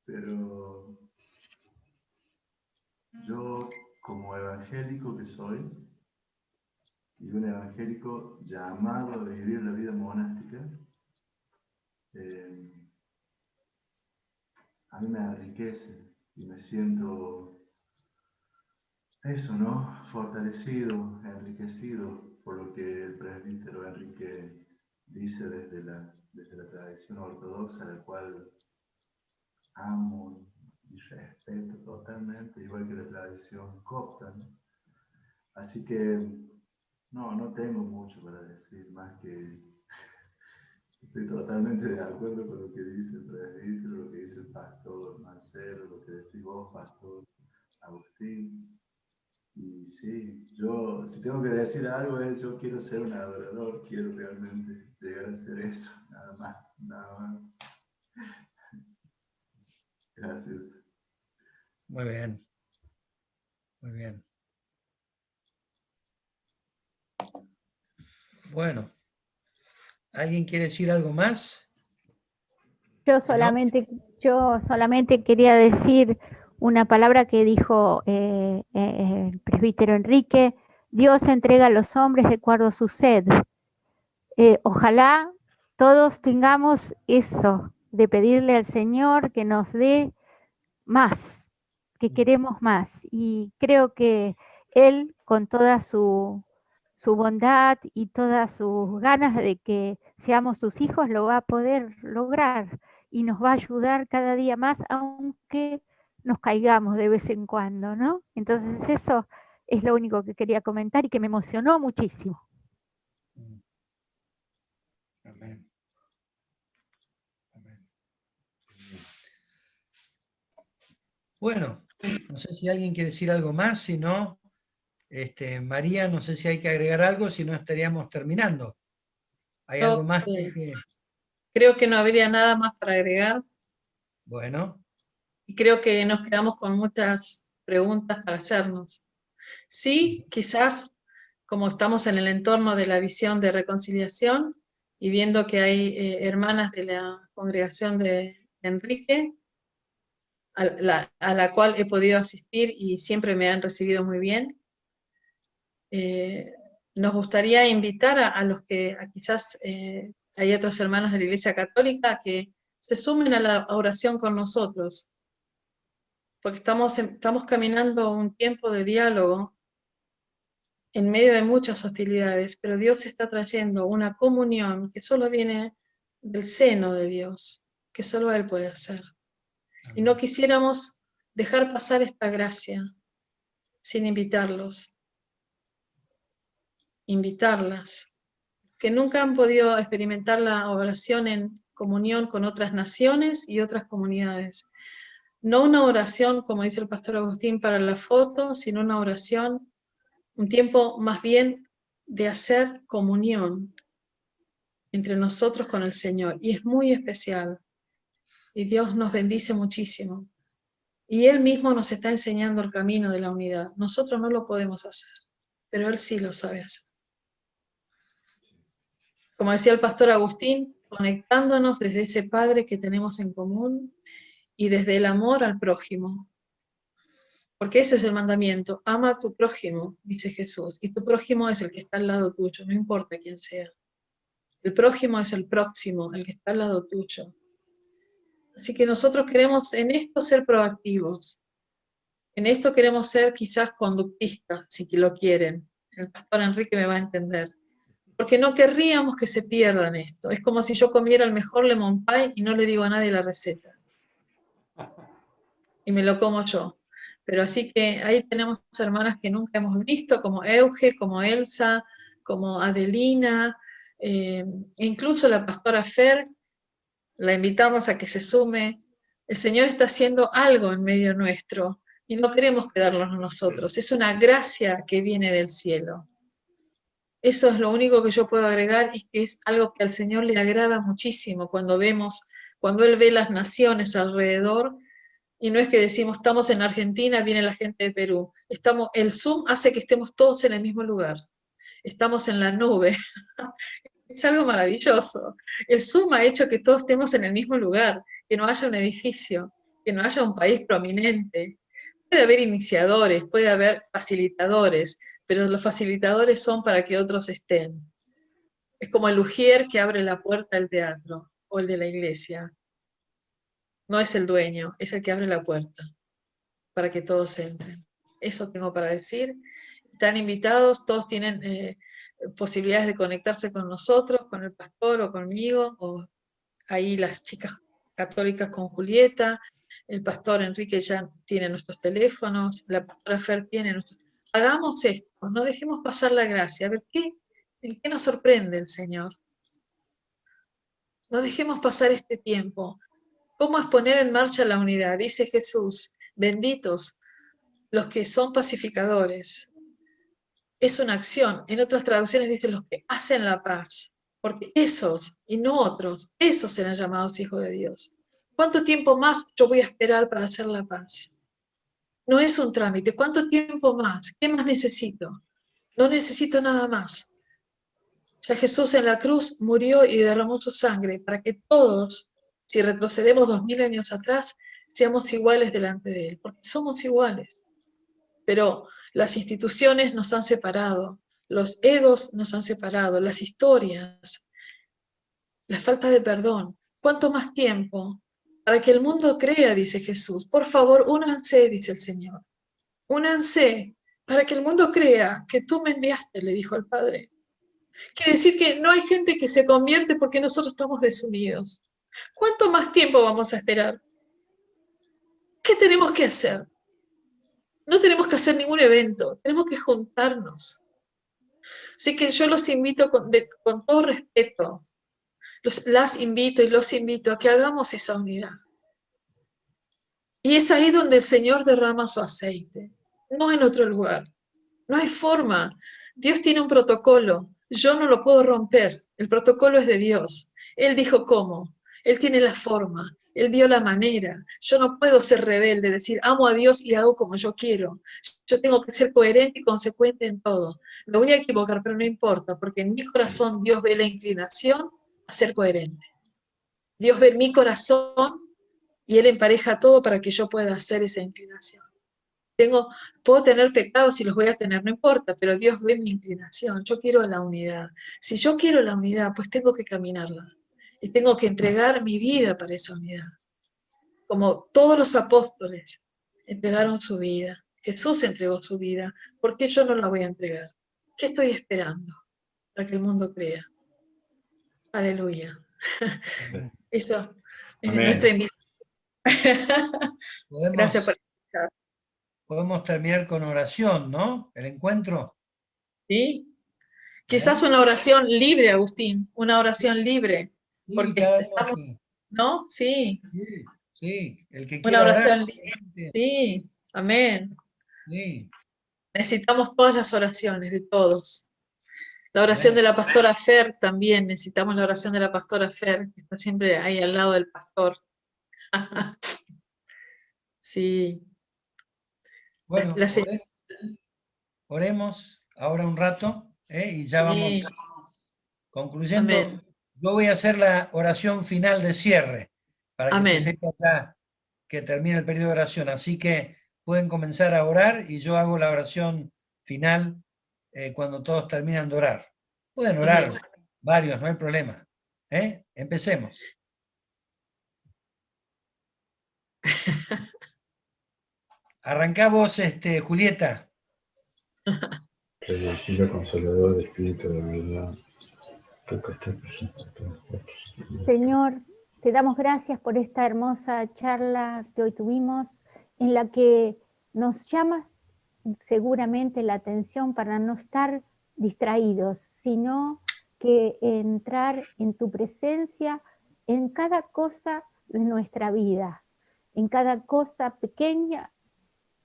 pero yo como evangélico que soy, y un evangélico llamado a vivir la vida monástica, a mí me enriquece y me siento eso, ¿no? Fortalecido, enriquecido por lo que el presbítero Enrique dice desde la tradición ortodoxa, la cual amo y respeto totalmente, igual que la tradición copta, ¿no? Así que no tengo mucho para decir, más que estoy totalmente de acuerdo con lo que dice el presbítero, lo que dice el pastor Marcelo, lo que decís vos, pastor Agustín. Y sí, yo, si tengo que decir algo es, yo quiero ser un adorador, quiero realmente llegar a ser eso, nada más, nada más. Gracias. Muy bien, muy bien. Bueno, ¿alguien quiere decir algo más? Yo solamente quería decir una palabra que dijo el presbítero Enrique: Dios entrega a los hombres de acuerdo a su sed. Ojalá todos tengamos eso, de pedirle al Señor que nos dé más, que queremos más. Y creo que Él, con toda su bondad y todas sus ganas de que seamos sus hijos, lo va a poder lograr y nos va a ayudar cada día más, aunque nos caigamos de vez en cuando, ¿no? Entonces eso es lo único que quería comentar y que me emocionó muchísimo. Amén. Amén. Bueno, no sé si alguien quiere decir algo más, si no, María, no sé si hay que agregar algo, si no estaríamos terminando. ¿Hay algo más que... Creo que no habría nada más para agregar. Bueno. Y creo que nos quedamos con muchas preguntas para hacernos. Sí, quizás, como estamos en el entorno de la visión de reconciliación y viendo que hay hermanas de la congregación de Enrique, a la cual he podido asistir y siempre me han recibido muy bien, nos gustaría invitar a los que quizás hay otros hermanos de la Iglesia Católica que se sumen a la oración con nosotros, porque estamos caminando un tiempo de diálogo en medio de muchas hostilidades, pero Dios está trayendo una comunión que solo viene del seno de Dios, que solo Él puede hacer. Y no quisiéramos dejar pasar esta gracia sin invitarlas, que nunca han podido experimentar la oración en comunión con otras naciones y otras comunidades. No una oración, como dice el pastor Agustín, para la foto, sino una oración, un tiempo más bien de hacer comunión entre nosotros con el Señor. Y es muy especial. Y Dios nos bendice muchísimo. Y Él mismo nos está enseñando el camino de la unidad. Nosotros no lo podemos hacer, pero Él sí lo sabe hacer. Como decía el pastor Agustín, conectándonos desde ese Padre que tenemos en común y desde el amor al prójimo. Porque ese es el mandamiento, ama a tu prójimo, dice Jesús, y tu prójimo es el que está al lado tuyo, no importa quién sea. El prójimo es el próximo, el que está al lado tuyo. Así que nosotros queremos en esto ser proactivos, en esto queremos ser quizás conductistas, si lo quieren. El pastor Enrique me va a entender. Porque no querríamos que se pierdan esto. Es como si yo comiera el mejor lemon pie y no le digo a nadie la receta. Y me lo como yo. Pero así que ahí tenemos hermanas que nunca hemos visto, como Euge, como Elsa, como Adelina, incluso la pastora Fer, la invitamos a que se sume. El Señor está haciendo algo en medio nuestro y no queremos quedarnos nosotros. Es una gracia que viene del cielo. Eso es lo único que yo puedo agregar y que es algo que al Señor le agrada muchísimo cuando Él ve las naciones alrededor, y no es que decimos estamos en Argentina, viene la gente de Perú. El Zoom hace que estemos todos en el mismo lugar. Estamos en la nube. Es algo maravilloso. El Zoom ha hecho que todos estemos en el mismo lugar, que no haya un edificio, que no haya un país prominente. Puede haber iniciadores, puede haber facilitadores, pero los facilitadores son para que otros estén. Es como el ujier que abre la puerta del teatro o el de la iglesia. No es el dueño, es el que abre la puerta para que todos entren. Eso tengo para decir. Están invitados, todos tienen posibilidades de conectarse con nosotros, con el pastor o conmigo, o ahí las chicas católicas con Julieta, el pastor Enrique ya tiene nuestros teléfonos, la pastora Fer tiene nuestros... Hagamos esto, no dejemos pasar la gracia, a ver en qué nos sorprende el Señor. No dejemos pasar este tiempo. ¿Cómo es poner en marcha la unidad? Dice Jesús, benditos los que son pacificadores. Es una acción. En otras traducciones dice los que hacen la paz. Porque esos, y no otros, esos serán llamados hijos de Dios. ¿Cuánto tiempo más yo voy a esperar para hacer la paz? No es un trámite. ¿Cuánto tiempo más? ¿Qué más necesito? No necesito nada más. Ya Jesús en la cruz murió y derramó su sangre para que todos, si retrocedemos 2000 años atrás, seamos iguales delante de Él, porque somos iguales. Pero las instituciones nos han separado, los egos nos han separado, las historias, la falta de perdón. ¿Cuánto más tiempo para que el mundo crea, dice Jesús? Por favor, únanse, dice el Señor. Únanse para que el mundo crea que tú me enviaste, le dijo el Padre. Quiere decir que no hay gente que se convierte porque nosotros estamos desunidos. ¿Cuánto más tiempo vamos a esperar? ¿Qué tenemos que hacer? No tenemos que hacer ningún evento, tenemos que juntarnos. Así que yo los invito con todo respeto, las invito y los invito a que hagamos esa unidad. Y es ahí donde el Señor derrama su aceite, no en otro lugar. No hay forma. Dios tiene un protocolo, yo no lo puedo romper. El protocolo es de Dios. Él dijo cómo, Él tiene la forma, Él dio la manera. Yo no puedo ser rebelde, decir amo a Dios y hago como yo quiero. Yo tengo que ser coherente y consecuente en todo. Me voy a equivocar, pero no importa, porque en mi corazón Dios ve la inclinación a ser coherente. Dios ve mi corazón y Él empareja todo para que yo pueda hacer esa inclinación. Puedo tener pecados y los voy a tener, no importa, pero Dios ve mi inclinación, yo quiero la unidad. Si yo quiero la unidad, pues tengo que caminarla y tengo que entregar mi vida para esa unidad. Como todos los apóstoles entregaron su vida, Jesús entregó su vida, ¿por qué yo no la voy a entregar? ¿Qué estoy esperando para que el mundo crea? Aleluya. Eso es nuestra invitación. Gracias por escuchar. Podemos terminar con oración, ¿no? El encuentro. ¿Sí? Quizás una oración libre, Agustín, una oración libre. Sí, porque estamos, ¿no? Sí. Sí, el que Una quiera oración orar. libre. Sí, amén. Sí. Necesitamos todas las oraciones de todos. La oración de la pastora Fer también, necesitamos la oración de la pastora Fer, que está siempre ahí al lado del pastor. Sí. Bueno, oremos ahora un rato, y ya vamos concluyendo. Amén. Yo voy a hacer la oración final de cierre, para que Amén. se sepa ya que termina el periodo de oración. Así que pueden comenzar a orar y yo hago la oración final cuando todos terminan de orar. Pueden orar varios, no hay problema. Empecemos. Arrancá vos, Julieta. Que el Señor Consolador, Espíritu de verdad, que esté presente en todos nosotros. Señor, te damos gracias por esta hermosa charla que hoy tuvimos, en la que nos llamas seguramente la atención para no estar distraídos, sino que entrar en tu presencia en cada cosa de nuestra vida, en cada cosa pequeña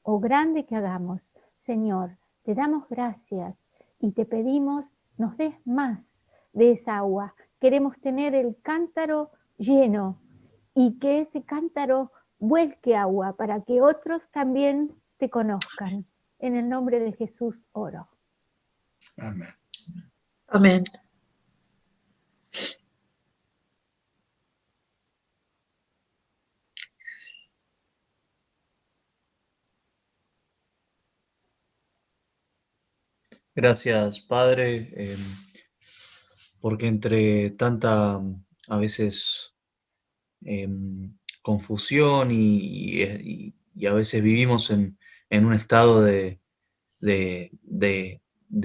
o grande que hagamos. Señor, te damos gracias y te pedimos nos des más de esa agua. Queremos tener el cántaro lleno y que ese cántaro vuelque agua para que otros también te conozcan. En el nombre de Jesús oro. Amén. Amén. Gracias, Padre, porque entre tanta, a veces, confusión y a veces vivimos en un estado de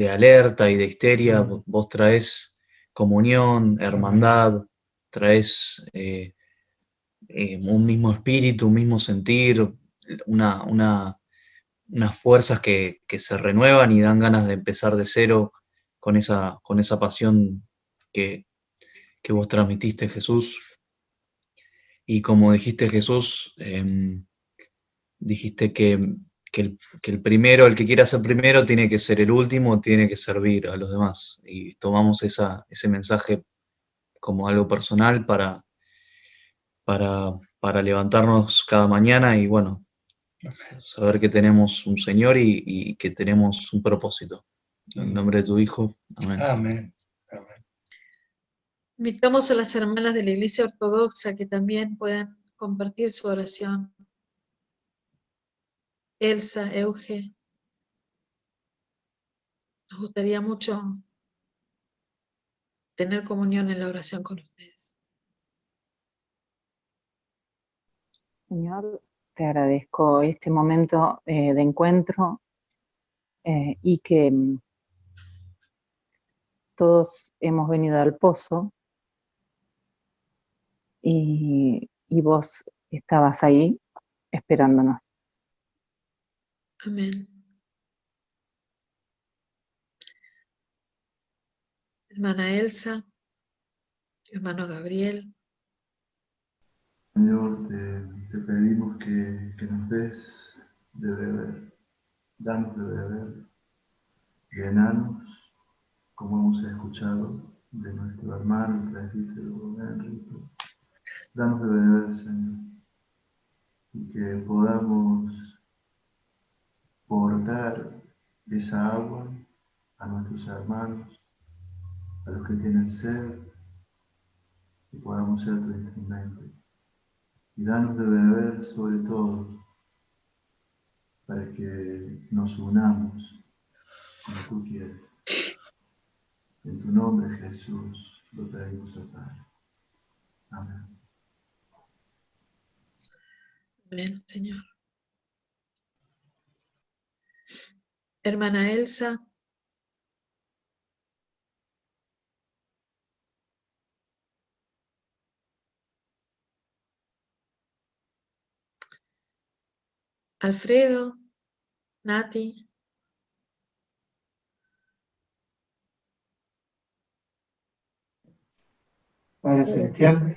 alerta y de histeria, vos traes comunión, hermandad, traes un mismo espíritu, un mismo sentir, unas fuerzas que se renuevan y dan ganas de empezar de cero con esa pasión que vos transmitiste, Jesús. Y como dijiste, Jesús, dijiste que el primero, el que quiera ser primero, tiene que ser el último, tiene que servir a los demás. Y tomamos ese mensaje como algo personal para levantarnos cada mañana y, bueno, saber que tenemos un Señor y que tenemos un propósito. En nombre de tu Hijo. Amén. Amén. Invitamos a las hermanas de la Iglesia Ortodoxa que también puedan compartir su oración. Elsa, Euge, nos gustaría mucho tener comunión en la oración con ustedes. Señor, te agradezco este momento de encuentro y que todos hemos venido al pozo y vos estabas ahí esperándonos. Amén. Hermana Elsa, hermano Gabriel. Señor, te pedimos que nos des de beber, danos de beber, llenanos, como hemos escuchado de nuestro hermano, el presbítero Enrique. Danos de beber, Señor, y que podamos portar esa agua a nuestros hermanos, a los que tienen sed, y podamos ser tu instrumento. Y danos de beber sobre todo, para que nos unamos como tú quieres. En tu nombre, Jesús, lo pedimos al Padre. Amén. Amén, Señor. Hermana Elsa, Alfredo, Nati, Padre Celestial,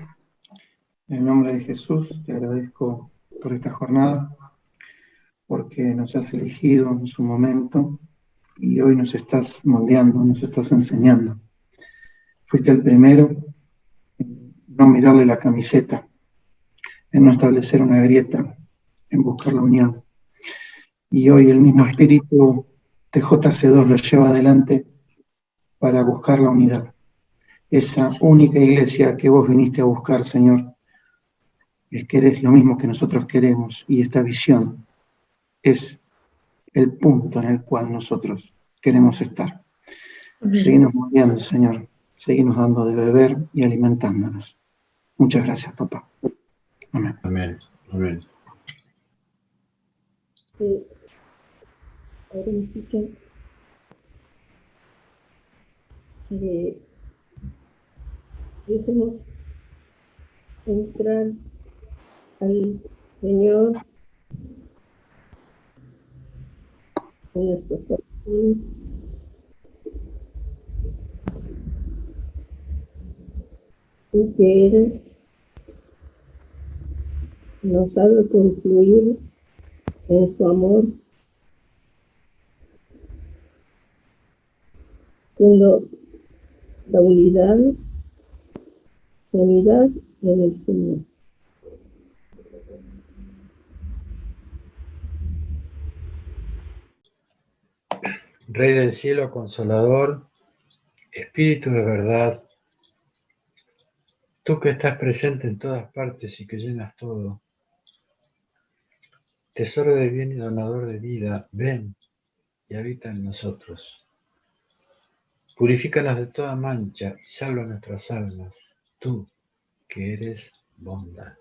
en el nombre de Jesús te agradezco por esta jornada, porque nos has elegido en su momento y hoy nos estás moldeando, nos estás enseñando. Fuiste el primero en no mirarle la camiseta, en no establecer una grieta, en buscar la unión. Y hoy el mismo espíritu de JC2 lo lleva adelante para buscar la unidad. Esa única iglesia que vos viniste a buscar, Señor, es que eres lo mismo que nosotros queremos, y esta visión es el punto en el cual nosotros queremos estar. amén. Seguimos moldeando, Señor, seguimos dando de beber y alimentándonos. Muchas gracias, papá. Amén. Amén. Amén. Ahora significa que dejemos entrar al Señor en nuestros corazones, y que Él nos haga confluir en su amor, siendo la unidad en el Señor. Rey del cielo, consolador, Espíritu de verdad, tú que estás presente en todas partes y que llenas todo, tesoro de bien y donador de vida, ven y habita en nosotros. Purifícanos de toda mancha y salva nuestras almas, tú que eres bondad.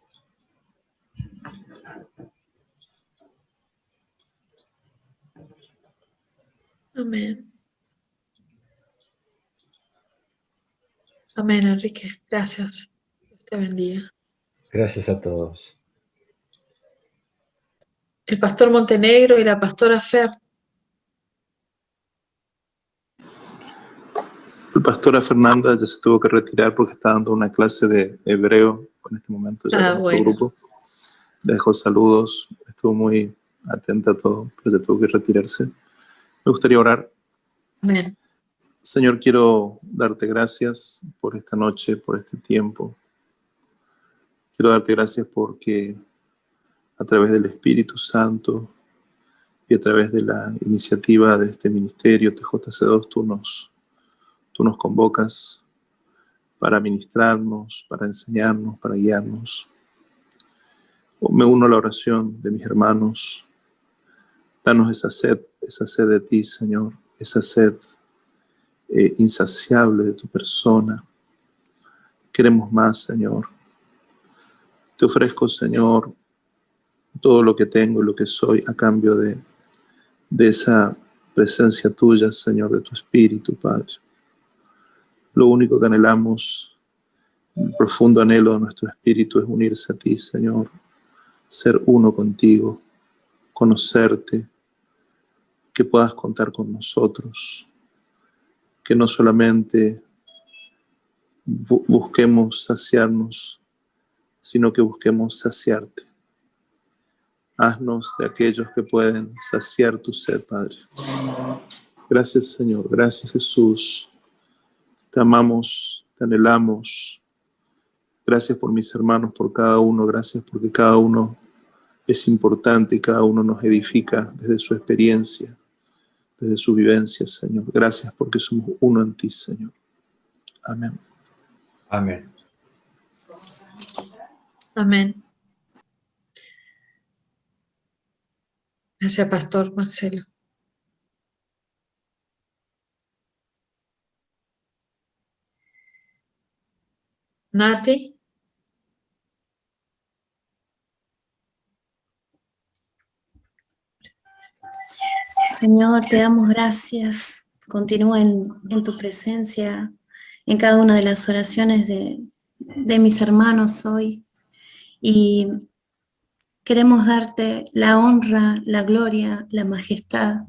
Amén. Amén, Enrique. Gracias. Dios te bendiga. Gracias a todos. El pastor Montenegro y la pastora Fer. La pastora Fernanda ya se tuvo que retirar porque está dando una clase de hebreo en este momento ya con otro grupo. Le dejó saludos, estuvo muy atenta a todo, pero ya tuvo que retirarse. Me gustaría orar. Amén. Señor, quiero darte gracias por esta noche, por este tiempo. Quiero darte gracias porque a través del Espíritu Santo y a través de la iniciativa de este ministerio TJC2, tú nos convocas para ministrarnos, para enseñarnos, para guiarnos. Me uno a la oración de mis hermanos. Danos esa sed de ti, Señor, esa sed insaciable de tu persona. Queremos más, Señor. Te ofrezco, Señor, todo lo que tengo y lo que soy a cambio de esa presencia tuya, Señor, de tu Espíritu, Padre. Lo único que anhelamos, el profundo anhelo de nuestro espíritu es unirse a ti, Señor, ser uno contigo, conocerte, que puedas contar con nosotros, que no solamente busquemos saciarnos, sino que busquemos saciarte. Haznos de aquellos que pueden saciar tu sed, Padre. Gracias, Señor. Gracias, Jesús. Te amamos, te anhelamos. Gracias por mis hermanos, por cada uno. Gracias porque cada uno es importante y cada uno nos edifica desde su experiencia, desde su vivencia, Señor. Gracias porque somos uno en ti, Señor. Amén. Amén. Amén. Gracias, Pastor Marcelo. Nati. Señor, te damos gracias. Continúa en tu presencia, en cada una de las oraciones de mis hermanos hoy. Y queremos darte la honra, la gloria, la majestad,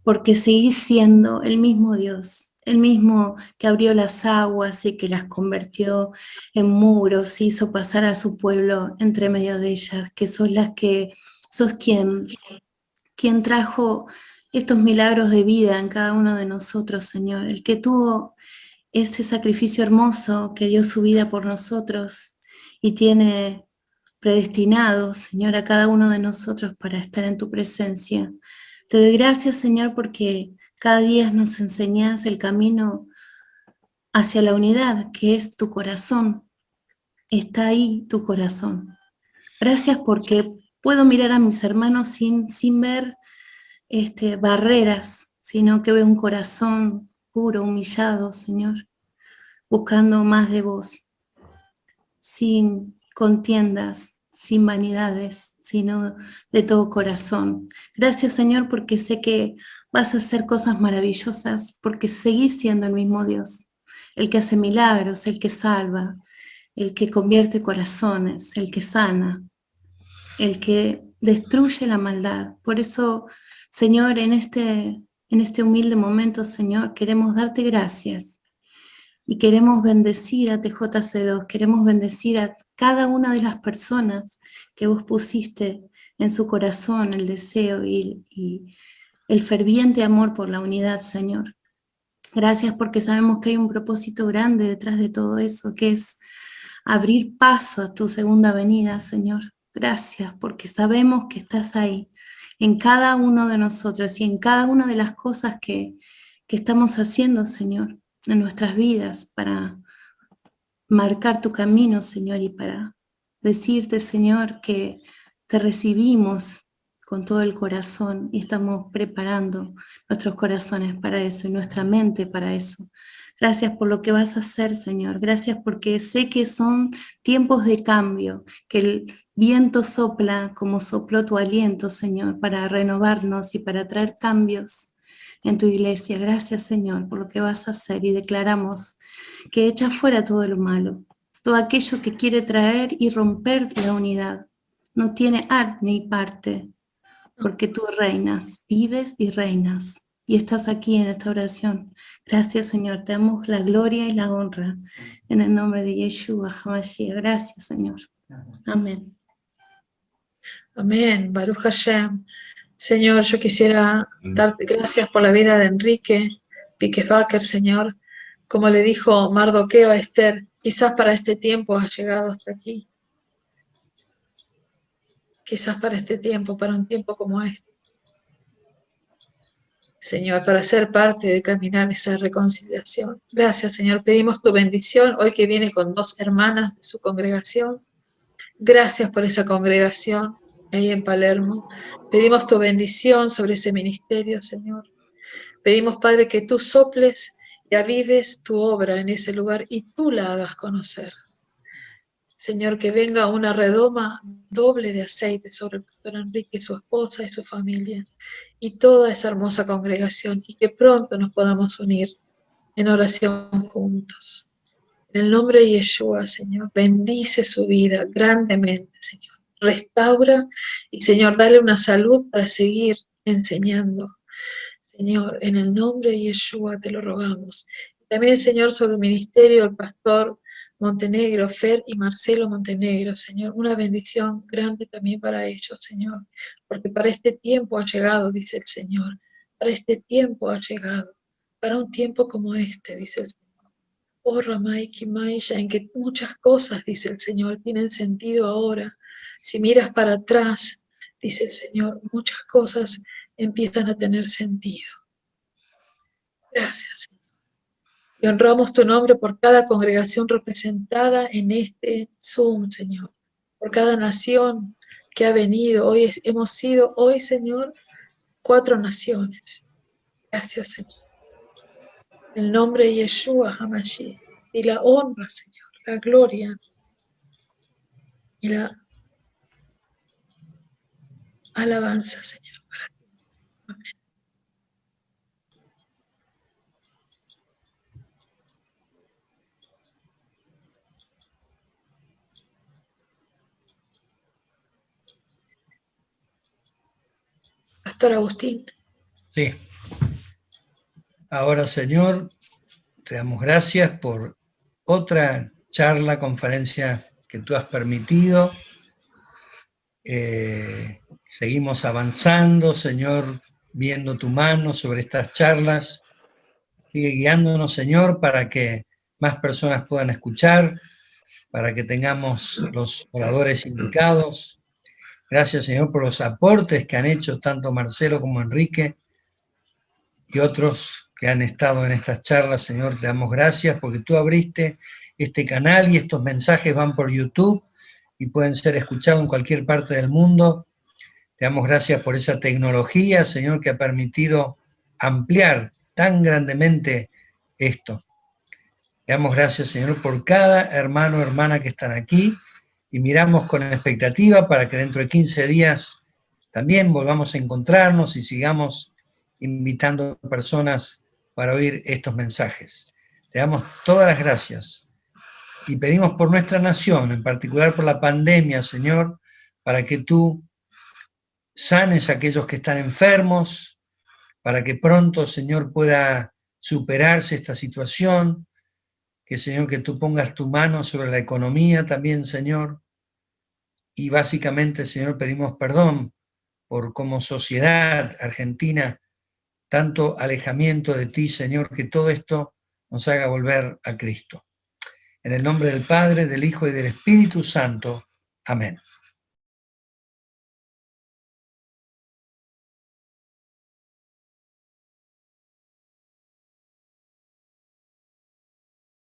porque seguís siendo el mismo Dios, el mismo que abrió las aguas y que las convirtió en muros, hizo pasar a su pueblo entre medio de ellas, que sos quien trajo estos milagros de vida en cada uno de nosotros, Señor, el que tuvo ese sacrificio hermoso que dio su vida por nosotros y tiene predestinado, Señor, a cada uno de nosotros para estar en tu presencia. Te doy gracias, Señor, porque cada día nos enseñas el camino hacia la unidad, que es tu corazón. Está ahí tu corazón. Gracias porque puedo mirar a mis hermanos sin ver barreras, sino que veo un corazón puro, humillado, Señor, buscando más de vos, sin contiendas, sin vanidades, sino de todo corazón. Gracias, Señor, porque sé que vas a hacer cosas maravillosas, porque seguís siendo el mismo Dios, el que hace milagros, el que salva, el que convierte corazones, el que sana, el que destruye la maldad. Por eso, Señor, en este humilde momento, Señor, queremos darte gracias y queremos bendecir a TJC2, queremos bendecir a cada una de las personas que vos pusiste en su corazón el deseo y el ferviente amor por la unidad, Señor. Gracias porque sabemos que hay un propósito grande detrás de todo eso, que es abrir paso a tu segunda venida, Señor. Gracias porque sabemos que estás ahí, en cada uno de nosotros y en cada una de las cosas que estamos haciendo, Señor, en nuestras vidas para marcar tu camino, Señor, y para decirte, Señor, que te recibimos con todo el corazón y estamos preparando nuestros corazones para eso y nuestra mente para eso. Gracias por lo que vas a hacer, Señor. Gracias porque sé que son tiempos de cambio, que el viento sopla como sopló tu aliento, Señor, para renovarnos y para traer cambios en tu iglesia. Gracias, Señor, por lo que vas a hacer y declaramos que echa fuera todo lo malo, todo aquello que quiere traer y romper la unidad. No tiene arte ni parte, porque tú reinas, vives y reinas. Y estás aquí en esta oración. Gracias, Señor. Te damos la gloria y la honra. En el nombre de Yeshua HaMashiach. Gracias, Señor. Amén. Amén. Baruch Hashem. Señor, yo quisiera darte gracias por la vida de Enrique Piquebacker, Señor. Como le dijo Mardoqueo a Esther, quizás para este tiempo has llegado hasta aquí. Quizás para este tiempo, para un tiempo como este. Señor, para ser parte de caminar esa reconciliación. Gracias, Señor. Pedimos tu bendición hoy que viene con 2 hermanas de su congregación. Gracias por esa congregación ahí en Palermo. Pedimos tu bendición sobre ese ministerio, Señor. Pedimos, Padre, que tú soples y avives tu obra en ese lugar y tú la hagas conocer. Señor, que venga una redoma doble de aceite sobre el pastor Enrique, su esposa y su familia, y toda esa hermosa congregación, y que pronto nos podamos unir en oración juntos. En el nombre de Yeshua, Señor, bendice su vida grandemente, Señor. Restaura y, Señor, dale una salud para seguir enseñando. Señor, en el nombre de Yeshua te lo rogamos. También, Señor, sobre el ministerio del pastor Montenegro, Fer y Marcelo Montenegro, Señor, una bendición grande también para ellos, Señor, porque para este tiempo ha llegado, dice el Señor, para este tiempo ha llegado, para un tiempo como este, dice el Señor. Oh, Ramaiki Maisha, en que muchas cosas, dice el Señor, tienen sentido ahora. Si miras para atrás, dice el Señor, muchas cosas empiezan a tener sentido. Gracias, Señor. Y honramos tu nombre por cada congregación representada en este Zoom, Señor. Por cada nación que ha venido. Hoy hemos sido, Señor, 4 naciones. Gracias, Señor. En el nombre de Yeshua HaMashiach. Y la honra, Señor, la gloria y la alabanza, Señor. Amén. Pastor Agustín. Sí. Ahora, Señor, te damos gracias por otra charla, conferencia que tú has permitido. Seguimos avanzando, Señor, viendo tu mano sobre estas charlas. Sigue guiándonos, Señor, para que más personas puedan escuchar, para que tengamos los oradores indicados. Gracias, Señor, por los aportes que han hecho tanto Marcelo como Enrique y otros que han estado en estas charlas. Señor, te damos gracias porque tú abriste este canal y estos mensajes van por YouTube y pueden ser escuchados en cualquier parte del mundo. Te damos gracias por esa tecnología, Señor, que ha permitido ampliar tan grandemente esto. Te damos gracias, Señor, por cada hermano o hermana que están aquí y miramos con expectativa para que dentro de 15 días también volvamos a encontrarnos y sigamos invitando personas para oír estos mensajes. Te damos todas las gracias y pedimos por nuestra nación, en particular por la pandemia, Señor, para que tú sanes a aquellos que están enfermos, para que pronto, Señor, pueda superarse esta situación, que, Señor, que tú pongas tu mano sobre la economía también, Señor, y básicamente, Señor, pedimos perdón por como sociedad argentina, tanto alejamiento de ti, Señor, que todo esto nos haga volver a Cristo. En el nombre del Padre, del Hijo y del Espíritu Santo. Amén.